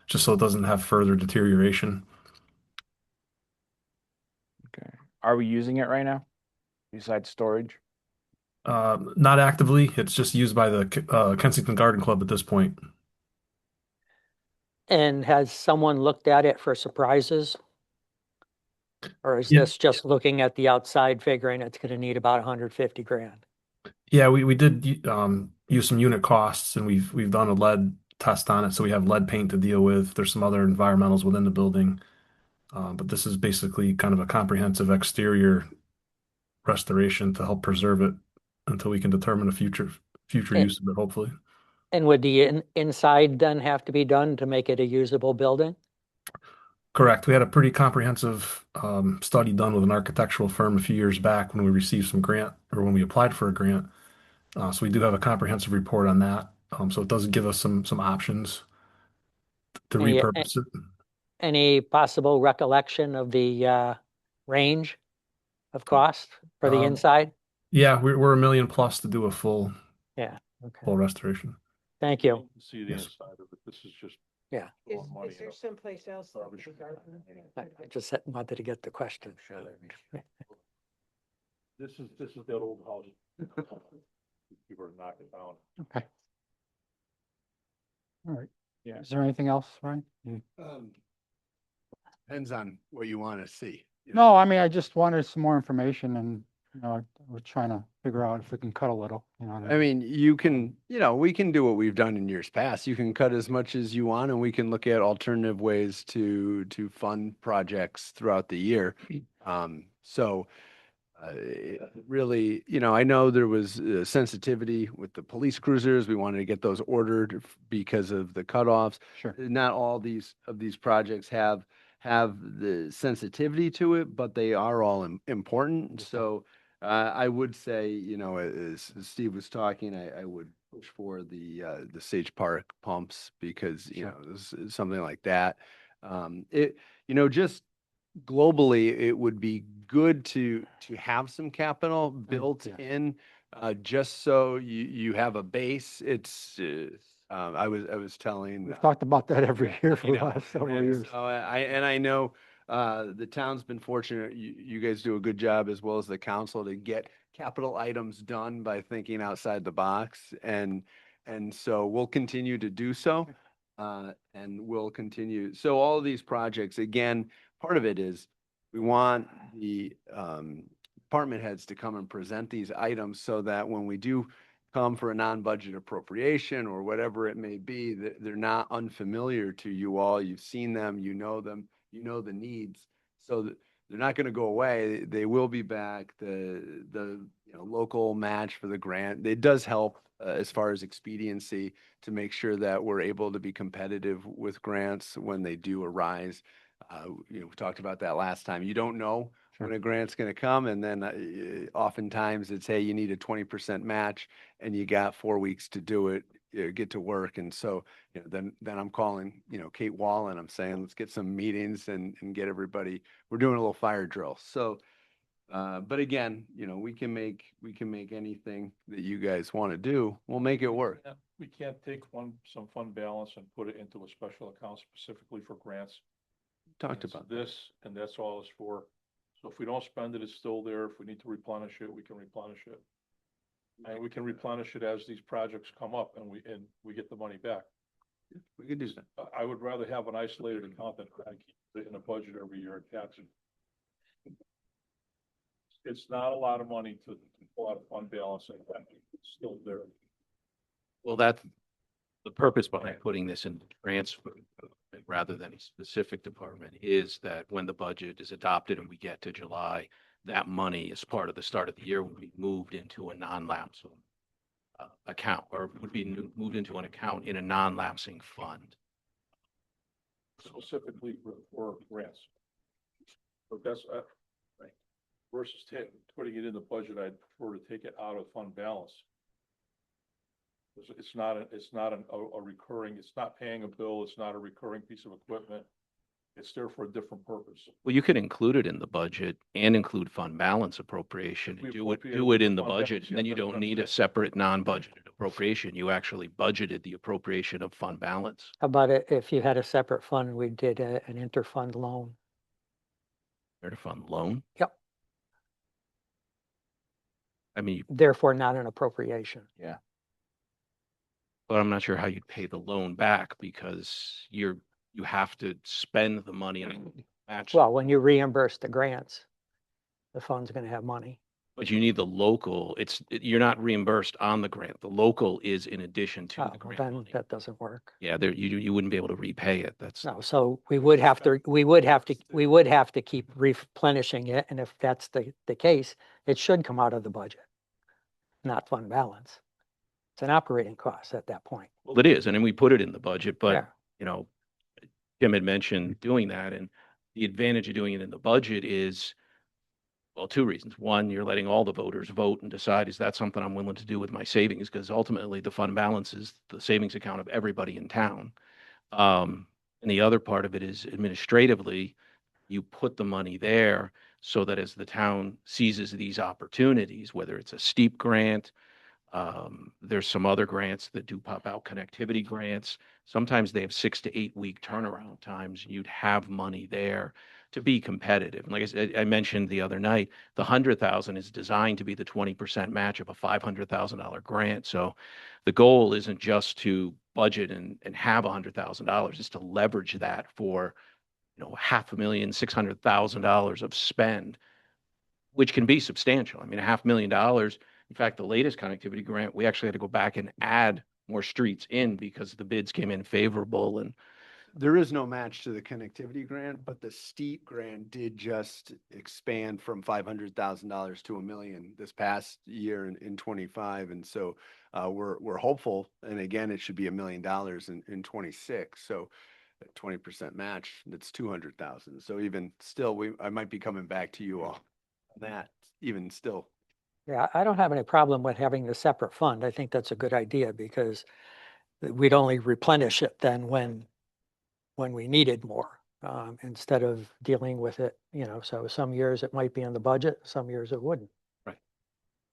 just so it doesn't have further deterioration. Okay. Are we using it right now besides storage? Not actively. It's just used by the Kensington Garden Club at this point. And has someone looked at it for surprises? Or is Yeah. this just looking at the outside figuring it's going to need about 150 grand? Yeah, we did use some unit costs, and we've done a lead test on it, so we have lead paint to deal with. There's some other environmentals within the building, but this is basically kind of a comprehensive exterior restoration to help preserve it until we can determine a future use of it, hopefully. And would the inside then have to be done to make it a usable building? Correct. We had a pretty comprehensive study done with an architectural firm a few years back when we received some grant, or when we applied for a grant. So we do have a comprehensive report on that. So it does give us some options to repurpose it. Any possible recollection of the range? of cost for the Um, inside? Yeah, we're $1 million plus to do a full Yeah, okay. full restoration. Thank you. See the Yes. inside of it. This is just. Yeah. throwing money Is in there a someplace else? that garbage we can. could go? I just wanted to get the question. This is that old house. People are knocking down. Okay. All right. Yeah. Is there anything else, Ryan? Depends on what you want to see. No, I mean, I just wanted some more information and, we're trying to figure out if we can cut a little, I mean, you can, we can do what we've done in years past. You can cut as much as you want, and we can look at alternative ways to fund projects throughout the year. Really, I know there was sensitivity with the police cruisers. We wanted to get those ordered because of the cutoffs. Sure. Not all these projects have the sensitivity to it, but they are all important. So I would say, as Steve was talking, I would push for the Sage Park pumps because, something like that. Just globally, it would be good to have some capital built in, just so you have a base. It's, I was telling. We've talked about that every year for the You know, last several and years. so I know the town's been fortunate. You guys do a good job, as well as the council, to get capital items done by thinking outside the box. And so we'll continue to do so. And we'll continue. So all of these projects, again, part of it is we want the department heads to come and present these items so that when we do come for a non-budget appropriation or whatever it may be, that they're not unfamiliar to you all. You've seen them, you know the needs, so that they're not going to go away. They will be back. The local match for the grant, it does help as far as expediency to make sure that we're able to be competitive with grants when they do arise. We talked about that last time. You don't know when a grant's going to come, and then oftentimes it's, hey, you need a 20% match, and you got 4 weeks to do it. Get to work. And so then I'm calling Kate Wall, and I'm saying, let's get some meetings and get everybody. We're doing a little fire drill. So but again, we can make anything that you guys want to do, we'll make it work. We can't take some fund balance and put it into a special account specifically for grants. Talked It's about this, and that's all it's for. So if we don't spend it, it's still there. If we need to replenish it, we can replenish it. And we can replenish it as these projects come up and we get the money back. We could do that. I would rather have an isolated account than try to keep it in a budget every year and tax it. It's not a lot of money to pull out of fund balance and it's still there. Well, that's the purpose behind putting this in the transfer rather than a specific department is that when the budget is adopted and we get to July, that money is part of the start of the year will be moved into a non-lapsing account, or would be moved into an account in a non-lapsing fund. Specifically for grants. But that's, right. Versus putting it in the budget, I'd prefer to take it out of fund balance. It's not a recurring, it's not paying a bill, it's not a recurring piece of equipment. It's there for a different purpose. Well, you could include it in the budget and include fund balance appropriation and do it in the budget. And then you don't need a separate non-budgeted appropriation. You actually budgeted the appropriation of fund balance. How about if you had a separate fund, we did an interfund loan? Interfund loan? Yep. I mean, Therefore, not an appropriation. Yeah. but I'm not sure how you'd pay the loan back because you have to spend the money and match. Well, when you reimburse the grants, the fund's going to have money. But you need the local, you're not reimbursed on the grant. The local is in addition to Oh, the well, grant then money. that doesn't work. Yeah, you wouldn't be able to repay it. That's, No, so we would have to keep replenishing it. And if that's the case, it should come out of the budget, not fund balance. It's an operating cost at that point. well, it is. And then we put it in the budget, Yeah. but, Jim had mentioned doing that. And the advantage of doing it in the budget is, well, two reasons. One, you're letting all the voters vote and decide, is that something I'm willing to do with my savings? Because ultimately the fund balance is the savings account of everybody in town. And the other part of it is administratively, you put the money there so that as the town seizes these opportunities, whether it's a steep grant, there's some other grants that do pop out, connectivity grants. Sometimes they have 6 to 8 week turnaround times. You'd have money there to be competitive. And like I said, I mentioned the other night, the 100,000 is designed to be the 20% match of a $500,000 grant. So the goal isn't just to budget and have $100,000, it's to leverage that for, $500,000, $600,000 of spend, which can be substantial. I mean, $500,000. In fact, the latest connectivity grant, we actually had to go back and add more streets in because the bids came in favorable. And There is no match to the connectivity grant, but the steep grant did just expand from $500,000 to $1 million this past year in 25. And so we're hopeful. And again, it should be $1 million in 26. So at 20% match, that's 200,000. So even still, I might be coming back to you all on that, even still. Yeah, I don't have any problem with having the separate fund. I think that's a good idea because we'd only replenish it then when we needed more, instead of dealing with it, so some years it might be in the budget, some years it wouldn't.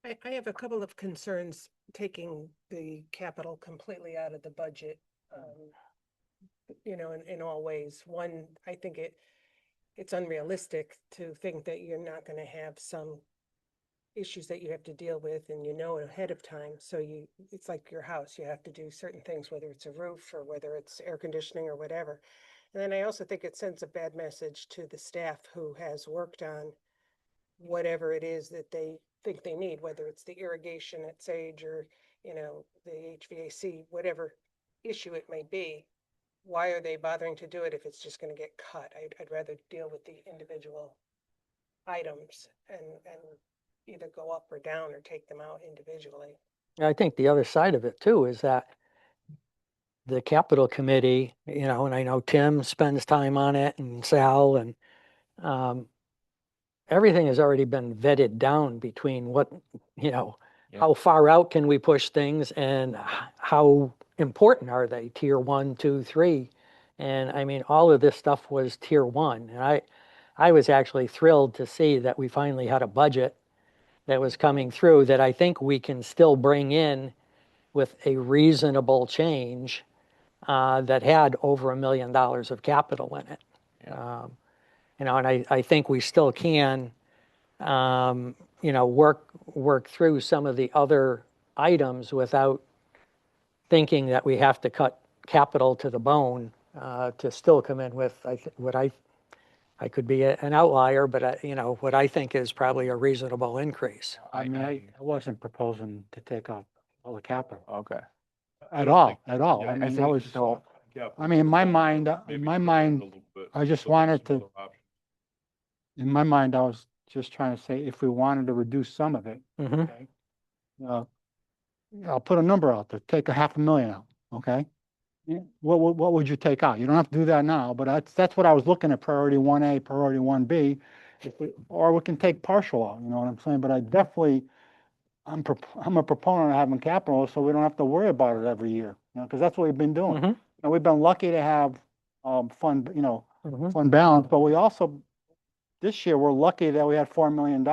I have a couple of concerns taking the capital completely out of the budget, in all ways. One, I think it's unrealistic to think that you're not going to have some issues that you have to deal with and ahead of time. So it's like your house, you have to do certain things, whether it's a roof or whether it's air conditioning or whatever. And then I also think it sends a bad message to the staff who has worked on whatever it is that they think they need, whether it's the irrigation at Sage or, the HVAC, whatever issue it may be. Why are they bothering to do it if it's just going to get cut? I'd rather deal with the individual items and either go up or down or take them out individually. I think the other side of it too is that the capital committee, and I know Tim spends time on it and Sal, and everything has already been vetted down between what, how far out can we push things and how important are they, tier 1, 2, 3. And I mean, all of this stuff was tier 1. And I was actually thrilled to see that we finally had a budget that was coming through that I think we can still bring in with a reasonable change that had over $1 million of capital in it. And I think we still can, work through some of the other items without thinking that we have to cut capital to the bone to still come in with what I could be an outlier, but what I think is probably a reasonable increase. I mean, I wasn't proposing to take off all the capital Okay. at all. I I mean, think that was, so. I mean, in my mind, I just wanted to, in my mind, I was just trying to say, if we wanted to reduce some of it, Mhm. okay? I'll put a number out there, take $500,000 out, okay? Yeah, what would you take out? You don't have to do that now, but that's what I was looking at, priority 1A, priority 1B. Or we can take partial out, you know what I'm saying? But I definitely, I'm a proponent of having capital so we don't have to worry about it every year, because that's what we've been doing. Mhm. And we've been lucky to have fund, Mhm. fund balance, but we also, this year, we're lucky that we had $4 million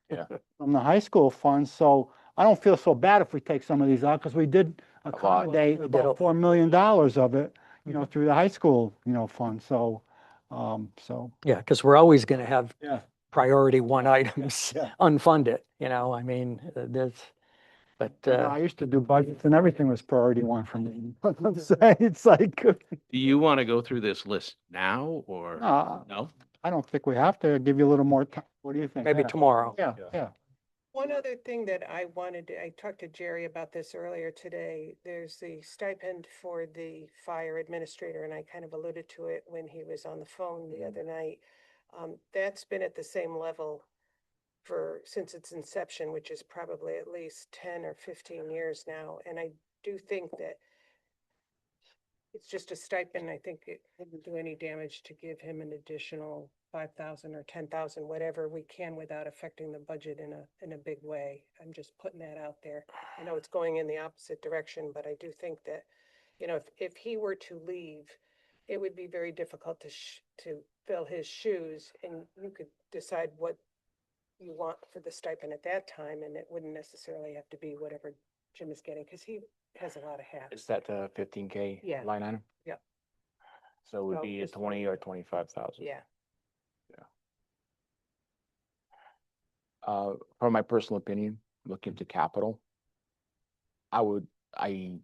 Yeah. from the high school funds. So I don't feel so bad if we take some of these out, because we did accommodate We did about $4 million of it, through the high school, fund. So, Yeah, because we're always going to have yeah. priority 1 items Yeah. unfunded, I mean, but I used to do budgets and everything was priority 1 for me. I'm saying, it's like, do you want to go through this list now or no? I don't think we have to. Give you a little more time. What do you think? maybe Yeah. tomorrow. Yeah. One other thing that I talked to Jerry about this earlier today. There's the stipend for the fire administrator, and I kind of alluded to it when he was on the phone the other night. That's been at the same level since its inception, which is probably at least 10 or 15 years now. And I do think that it's just a stipend. I think it wouldn't do any damage to give him an additional 5,000 or 10,000, whatever we can, without affecting the budget in a big way. I'm just putting that out there. I know it's going in the opposite direction, but I do think that, if he were to leave, it would be very difficult to fill his shoes, and you could decide what you want for the stipend at that time, and it wouldn't necessarily have to be whatever Jim is getting, because he has a lot of hats. Is that the 15K Yeah. line item? Yep. So it would So be a just 20 or 25,000. Yeah. From my personal opinion, looking to capital, the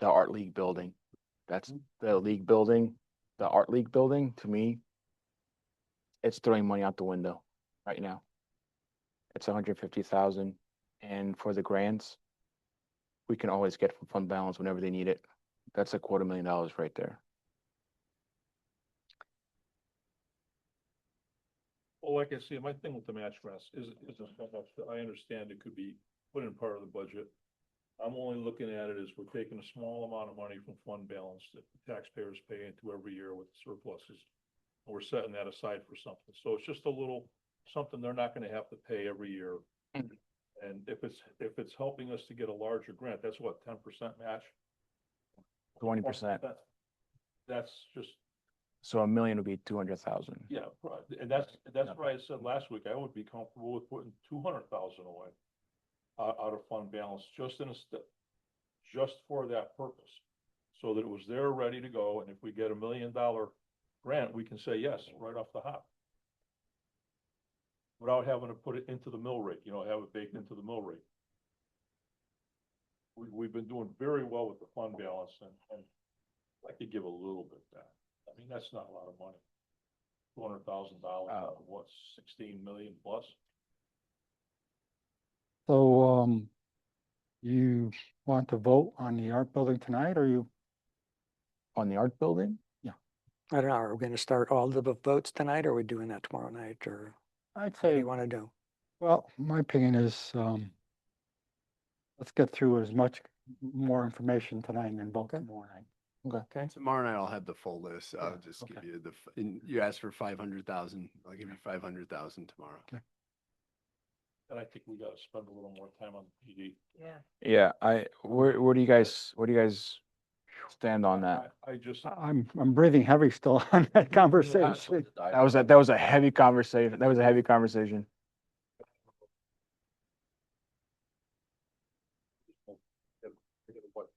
art league building, that's the league building, the art league building, to me, it's throwing money out the window right now. It's 150,000, and for the grants, we can always get from fund balance whenever they need it. That's $250,000 right there. Well, like I say, my thing with the match grants isn't so much that I understand it could be put in part of the budget. I'm only looking at it as we're taking a small amount of money from fund balance that the taxpayers pay into every year with surpluses. And we're setting that aside for something. So it's just a little, something they're not gonna have to pay every year. And if it's helping us to get a larger grant, that's what, 10% match? 20%. That's just, So $1 million would be 200,000. yeah, right. And that's what I said last week. I would be comfortable with putting 200,000 away out of fund balance, just just for that purpose. So that it was there ready to go. And if we get $1 million grant, we can say yes, right off the hop. Without having to put it into the mill rate, have it baked into the mill rate. We've been doing very well with the fund balance, and I'd like to give a little bit back. I mean, that's not a lot of money. $200,000, what, 16 million plus? So, you want to vote on the art building tonight, or you? On the art building? I don't know, are we gonna start all the votes tonight, or are we doing that tomorrow night, or I'd what do say, you wanna do? well, my opinion is, let's get through as much more information tonight and then vote tomorrow night. Okay, Tomorrow night I'll have the full list. I'll just give okay. you and you asked for 500,000. I'll give you 500,000 tomorrow. Okay. And I think we gotta spend a little more time on the PD. Yeah. Yeah, where do you guys stand on that? I just, I'm breathing heavy still on that conversation. That was a heavy conversation. That was a heavy conversation.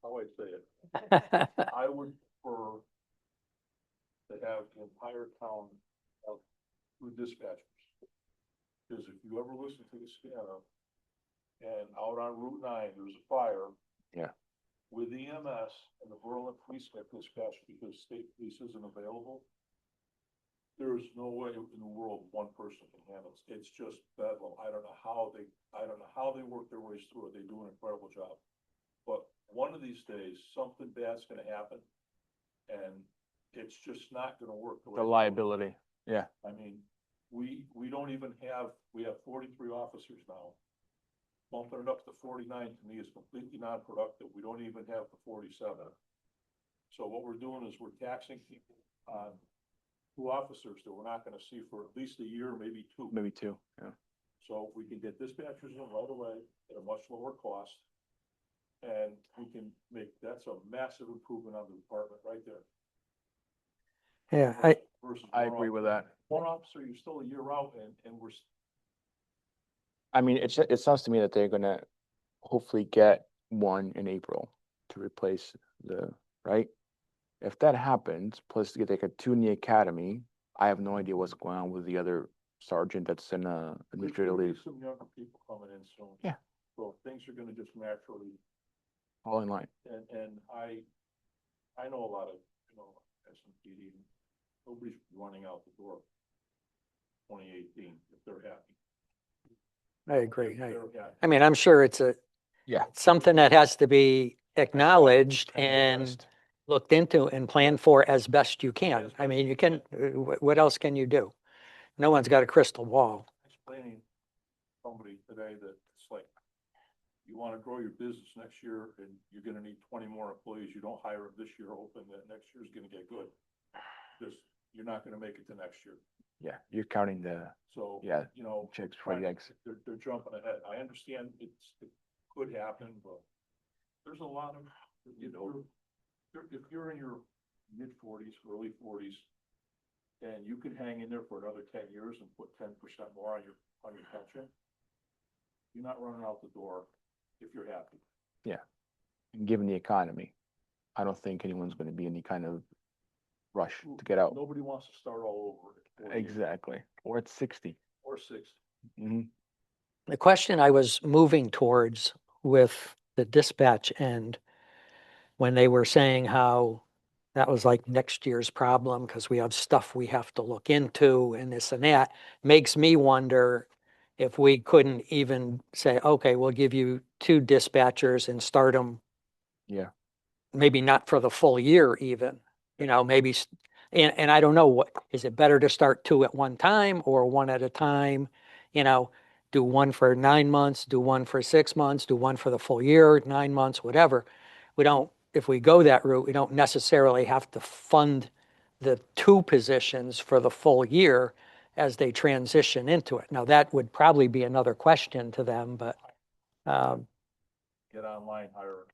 how I say it, I would prefer to have the entire town of two dispatchers. Because if you ever listen to the SCANA and out on Route 9, there's a fire. Yeah. With EMS and the Berlin Police get dispatched because state police isn't available. There is no way in the world one person can handle it. It's just bedlam. I don't know how they work their ways through it. They do an incredible job. But one of these days, something bad's gonna happen. And it's just not gonna work. The liability. Yeah. I mean, we don't even have, we have 43 officers now. Bumping it up to 49 to me is completely non-productive. We don't even have the 47. So what we're doing is we're taxing people on 2 officers that we're not gonna see for at least a year, maybe 2. Maybe 2, yeah. So we can get dispatchers in right away at a much lower cost. And we can that's a massive improvement on the department right there. yeah, Versus I one agree with that. One officer, you're still a year out and we're, I mean, it sounds to me that they're gonna hopefully get one in April to replace right? If that happens, plus they get 2 in the academy, I have no idea what's going on with the other sergeant that's in administrative there's leave. some younger people coming in soon. Yeah. So things are gonna just naturally, All in line. and I know a lot of, SMPD, nobody's running out the door. 2018, if they're happy. I agree. If they're happy. I mean, I'm sure it's Yeah. something that has to be acknowledged and looked into and planned for as best you can. I mean, you can, what else can you do? No one's got a crystal ball. Explaining somebody today that it's like, you wanna grow your business next year and you're gonna need 20 more employees. You don't hire them this year, hoping that next year's gonna get good. Just, you're not gonna make it to next year. Yeah, you're counting So, Yeah, chicks for the right, eggs. They're jumping ahead. I understand it could happen, but there's a lot of, if you're in your mid-40s, early 40s, and you can hang in there for another 10 years and put 10% more on your pension, you're not running out the door if you're happy. And given the economy, I don't think anyone's gonna be in any kind of rush to get out. Nobody wants to start all over at 48 Exactly. Or at 60. or 60. Mhm. The question I was moving towards with the dispatch end, when they were saying how that was like next year's problem because we have stuff we have to look into and this and that, makes me wonder if we couldn't even say, okay, we'll give you 2 dispatchers and start them Yeah. maybe not for the full year even, maybe, and I don't know, what, is it better to start 2 at one time or 1 at a time? Do 1 for 9 months, do 1 for 6 months, do 1 for the full year, 9 months, whatever. If we go that route, we don't necessarily have to fund the 2 positions for the full year as they transition into it. Now, that would probably be another question to them, but, Get online, hire.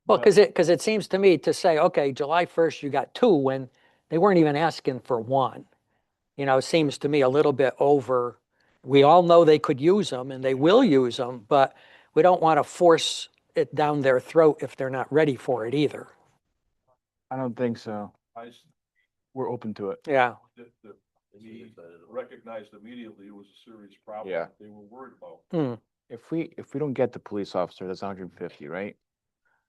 well, because it seems to me to say, okay, July 1st, you got 2 when they weren't even asking for 1. Seems to me a little bit over. We all know they could use them and they will use them, but we don't want to force it down their throat if they're not ready for it either. I don't think so. I We're open to it. Yeah. We recognized immediately it was a serious problem. Yeah. They were worried about. If we don't get the police officer, that's 150, right?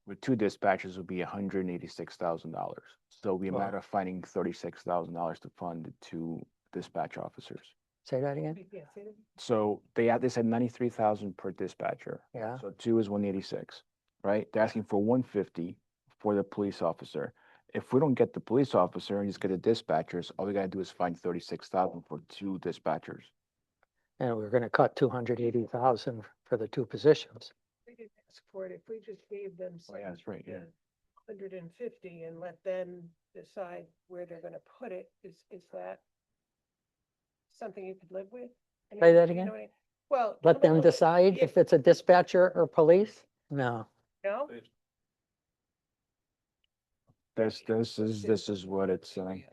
With 2 dispatchers would be $186,000. So we Wow. matter of finding $36,000 to fund the 2 dispatch officers. Say that again? Yeah, say that. So they said 93,000 per dispatcher. Yeah. So 2 is 186, right? They're asking for 150 for the police officer. If we don't get the police officer and just get the dispatchers, all we gotta do is find 36,000 for 2 dispatchers. And we're going to cut 280,000 for the 2 positions. We didn't ask for it. If we just gave them Oh, yeah, that's right, yeah. 150 and let them decide where they're gonna put it, is that something you could live with? Say that again? Well. Let them decide if it's a dispatcher or police? No. No? This is what it's saying.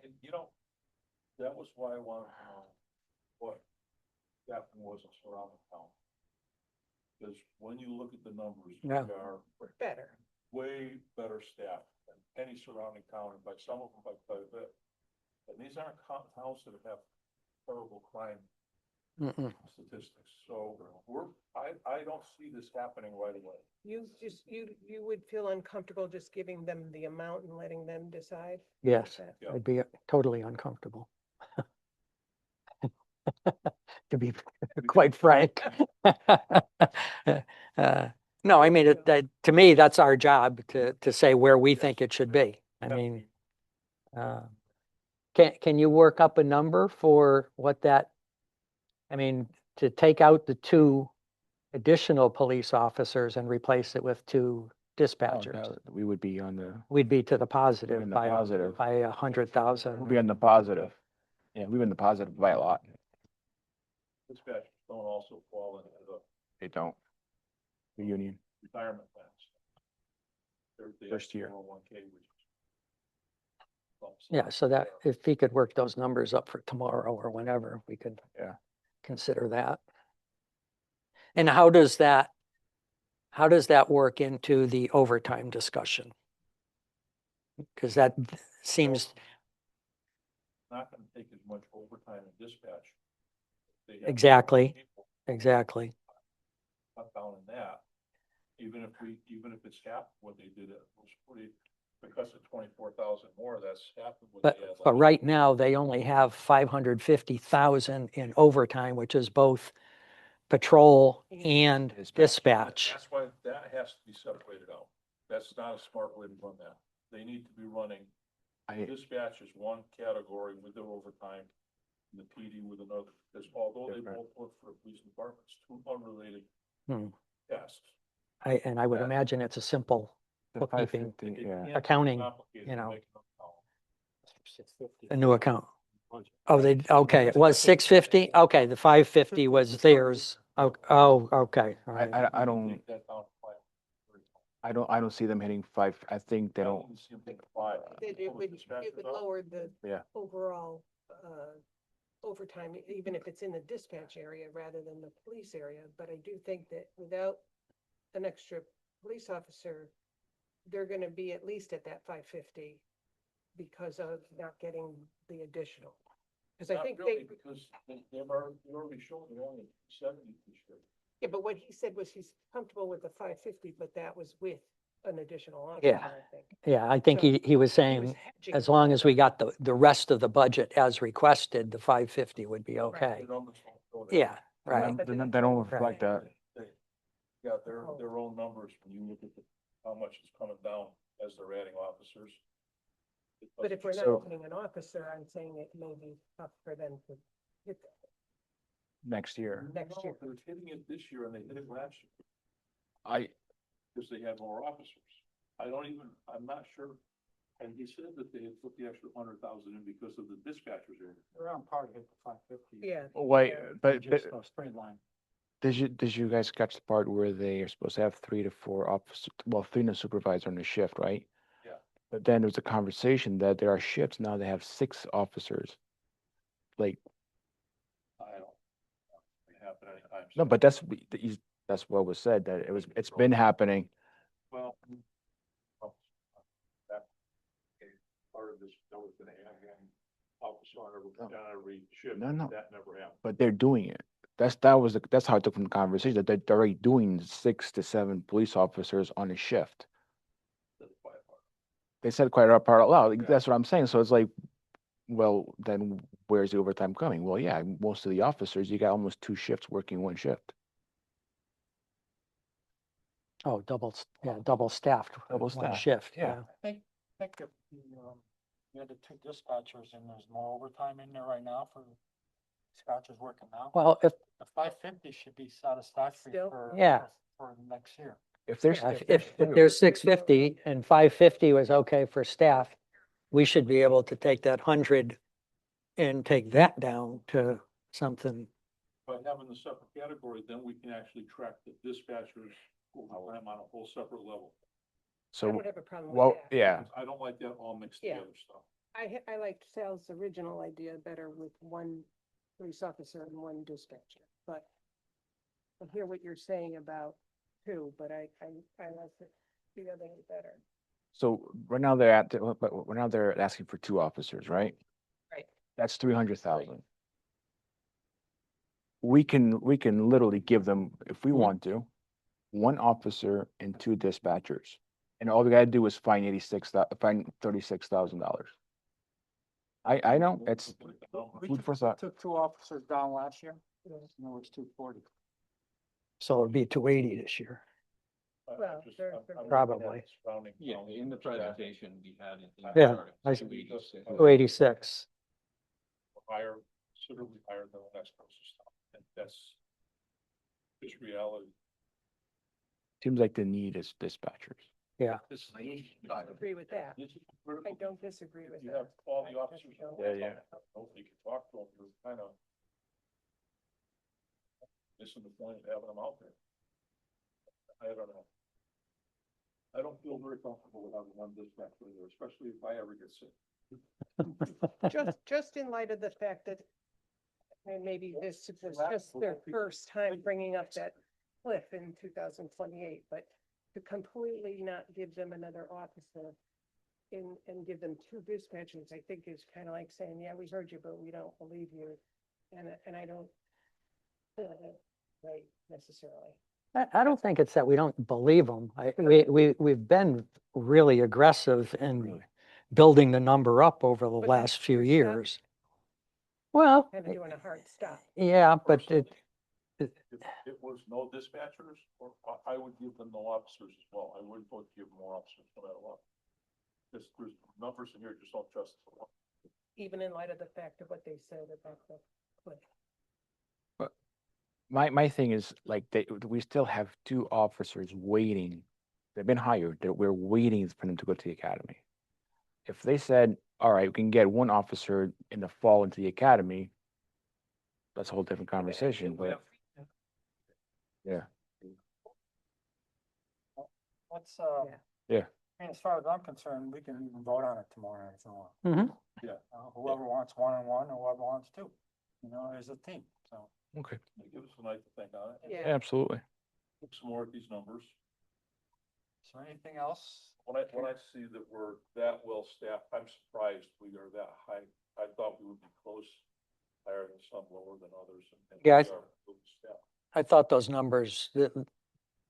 That was why I wanted to know what staffing was in surrounding town. Because when you look at the numbers, we Yeah. are We're better. way better staffed than any surrounding town, and by some of them by quite a bit. And these aren't towns that have terrible crime Mm-mm. statistics, so I don't see this happening right away. You would feel uncomfortable just giving them the amount and letting them decide? Yes, Yeah. I'd be totally uncomfortable. To be quite frank. No, I mean, to me, that's our job to say where we think it should be. I mean, can you work up a number for what that, I mean, to take out the 2 additional police officers and replace it with 2 dispatchers? We would be on the, We'd be to the positive in the by positive. by 100,000. We'll be on the positive. Yeah, we've been the positive by a lot. Dispatchers don't also fall into the They don't. The union. retirement plans. They have First year. 401k, which bumps Yeah, up. so that if he could work those numbers up for tomorrow or whenever, we could Yeah. consider that. And how does that work into the overtime discussion? Because that seems, Not gonna take as much overtime in dispatch. They have Exactly. people exactly. Cut down in that, even if it's half what they did, it was pretty, because of 24,000 more, that's half of what But they had. but last right now, they only have 550,000 in overtime, which is both patrol and dispatch. That's why that has to be separated out. That's not a smart way to run that. They need to be running, dispatch is one category with their overtime, and the PD with another, because although they both work for the police departments, 2 unrelated tasks. I would imagine it's a simple The bookkeeping, 550, yeah. accounting, Complicated to make an account. a new account. Oh, okay, it was 650? Okay, the 550 was theirs. Oh, okay, all right. I don't, Take that down to 5. I don't see them hitting 5. I think they I don't. don't see them taking 5. It would lower the Yeah. overall overtime, even if it's in the dispatch area rather than the police area. But I do think that without an extra police officer, they're gonna be at least at that 550 because of not getting the additional. Because I Not think really, they, because they've already shown they're only 70 this year. yeah, but what he said was he's comfortable with the 550, but that was with an additional officer, Yeah. I think. Yeah, I think So he was He was saying hedging as a long little as we bit. got the rest of the budget as requested, the 550 would be okay. The numbers don't go there. Yeah, right. But They then- don't reflect that. They got their own numbers when you look at how much is coming down as they're adding officers. It But if we're doesn't- not So- opening an officer, I'm saying it may be tough for them to hit that Next year. next year. They're hitting it this year and they hit it last year I, because they had more officers. I'm not sure. And he said that they had put the extra 100,000 in because of the dispatchers area. We're on par to hit the 550. Yeah. wait, Yeah. but, Just a straight line. did you guys catch the part where they are supposed to have 3 to 4 officers, well, 3 and a supervisor on the shift, right? Yeah. But then there was a conversation that there are shifts now they have 6 officers. Like, I don't. It happen anytime. no, soon. but that's what was said, that it's been happening. Well. That part of this, that was gonna have an officer on every shift. No, no. That never happened. But they're doing it. That's how I took from the conversation, that they're already doing 6 to 7 police officers on a shift. That's the quiet part. They said quite a part out loud. Like, Yeah. that's what I'm saying. So it's like, well, then where's the overtime coming? Well, yeah, most of the officers, you got almost 2 shifts working 1 shift. Oh, double staffed. with Double one staffed, shift, yeah. I think if you had the 2 dispatchers and there's more overtime in there right now for dispatchers working now. Well, if, The 550 should be satisfactory Still? Yeah. for next year. If there's, yeah, if there's 650 and 550 was okay for staff, we should be able to take that 100 and take that down to something. By having the separate category, then we can actually track the dispatchers overtime on a whole separate level. I so, would have a problem well, with that. yeah, I don't like that all mixed Yeah. together stuff. I liked Sal's original idea better with 1 police officer and 1 dispatcher, but I hear what you're saying about 2, but I like the other one better. so right now but right now they're asking for 2 officers, right? Right. That's 300,000. We can literally give them, if we want to, 1 officer and 2 dispatchers. And all we gotta do is fine $36,000. I know, it's food for thought. Took 2 officers down last year. Now it's 240. So it'd be 280 this year. Well, they're- I'm looking at Probably. surrounding Yeah, counties in the and staff. presentation we had. Yeah, I see. 286. Higher, considerably higher than the next closest town, and that's just reality. Seems like the need is dispatchers. Yeah. This I agree with that. This is I critical. don't disagree with You that. have all the officers. Yeah, yeah. Nobody can talk to them, you're kind of missing the point of having them out there. I don't know. I don't feel very comfortable with having 1 dispatcher there, especially if I ever get sick. Just in light of the fact that, and maybe this was just their first time bringing up that cliff in 2028, but to completely not give them another officer and give them 2 dispatchers, I think is kind of like saying, yeah, we heard you, but we don't believe you. And I don't feel that right necessarily. I don't think it's that we don't believe them. We've been really aggressive in building the number up over the But last few you're years. Well, Kind of doing a hard stop. yeah, but If it was no dispatchers, or I would give them no officers as well. I wouldn't vote to give more officers no matter what. There's numbers in here just don't justify. Even in light of the fact of what they said about the cliff. My thing is like we still have 2 officers waiting. They've been hired, that we're waiting for them to go to the academy. If they said, all right, we can get 1 officer in the fall into the academy, that's a whole different conversation, but yeah. Let's, Yeah. Yeah. and as far as I'm concerned, we can even vote on it tomorrow if you want. mhm. Yeah. whoever wants one-on-one or whoever wants two, as a team, so. Okay. Give us a night to think on it. Yeah. Absolutely. Look some more at these numbers. Is there anything else? When I see that we're that well staffed, I'm surprised we are that high. I thought we would be close, higher than some, lower than others. And Yeah, we are really staffed. I thought those numbers, that,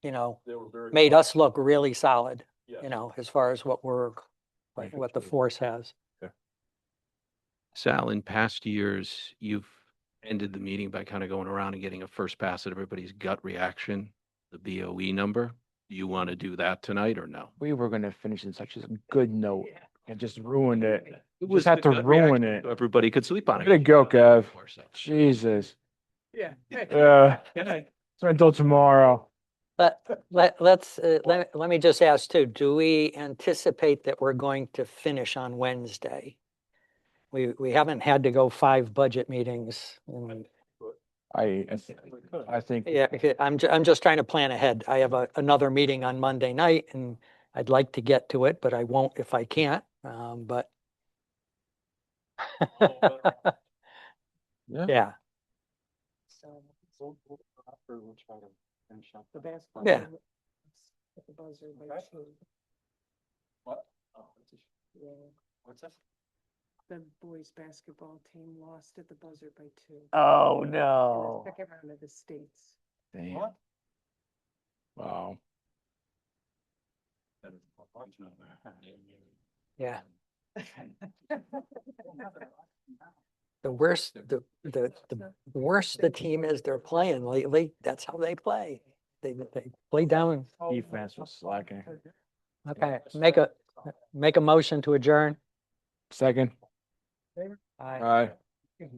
They were very. made us look really solid, Yes. as far as what what the force has. Sal, in past years, you've ended the meeting by kind of going around and getting a first pass at everybody's gut reaction, the BOE number. Do you want to do that tonight or no? We were gonna finish in such a good note and just ruined it. It Just had the to gut ruin reaction it. so everybody could sleep on it. Way to go, Kev. So- Jesus. Yeah. It's until tomorrow. Let's, let me just ask too, do we anticipate that we're going to finish on Wednesday? We haven't had to go 5 budget meetings. I think. Yeah, I'm just trying to plan ahead. I have another meeting on Monday night and I'd like to get to it, but I won't if I can't, but. Yeah, We'll try to finish up. The basketball. Yeah. game at the buzzer by 2. What? Yeah. What's this? The boys' basketball team lost at the buzzer by 2. oh In the no. Second round of the states. Damn. What? Wow. Yeah. The worse, the worse the team is they're playing lately, that's how they play. They play down. Defense was slacking. Okay, make a motion to adjourn. Second. Aye. Aye.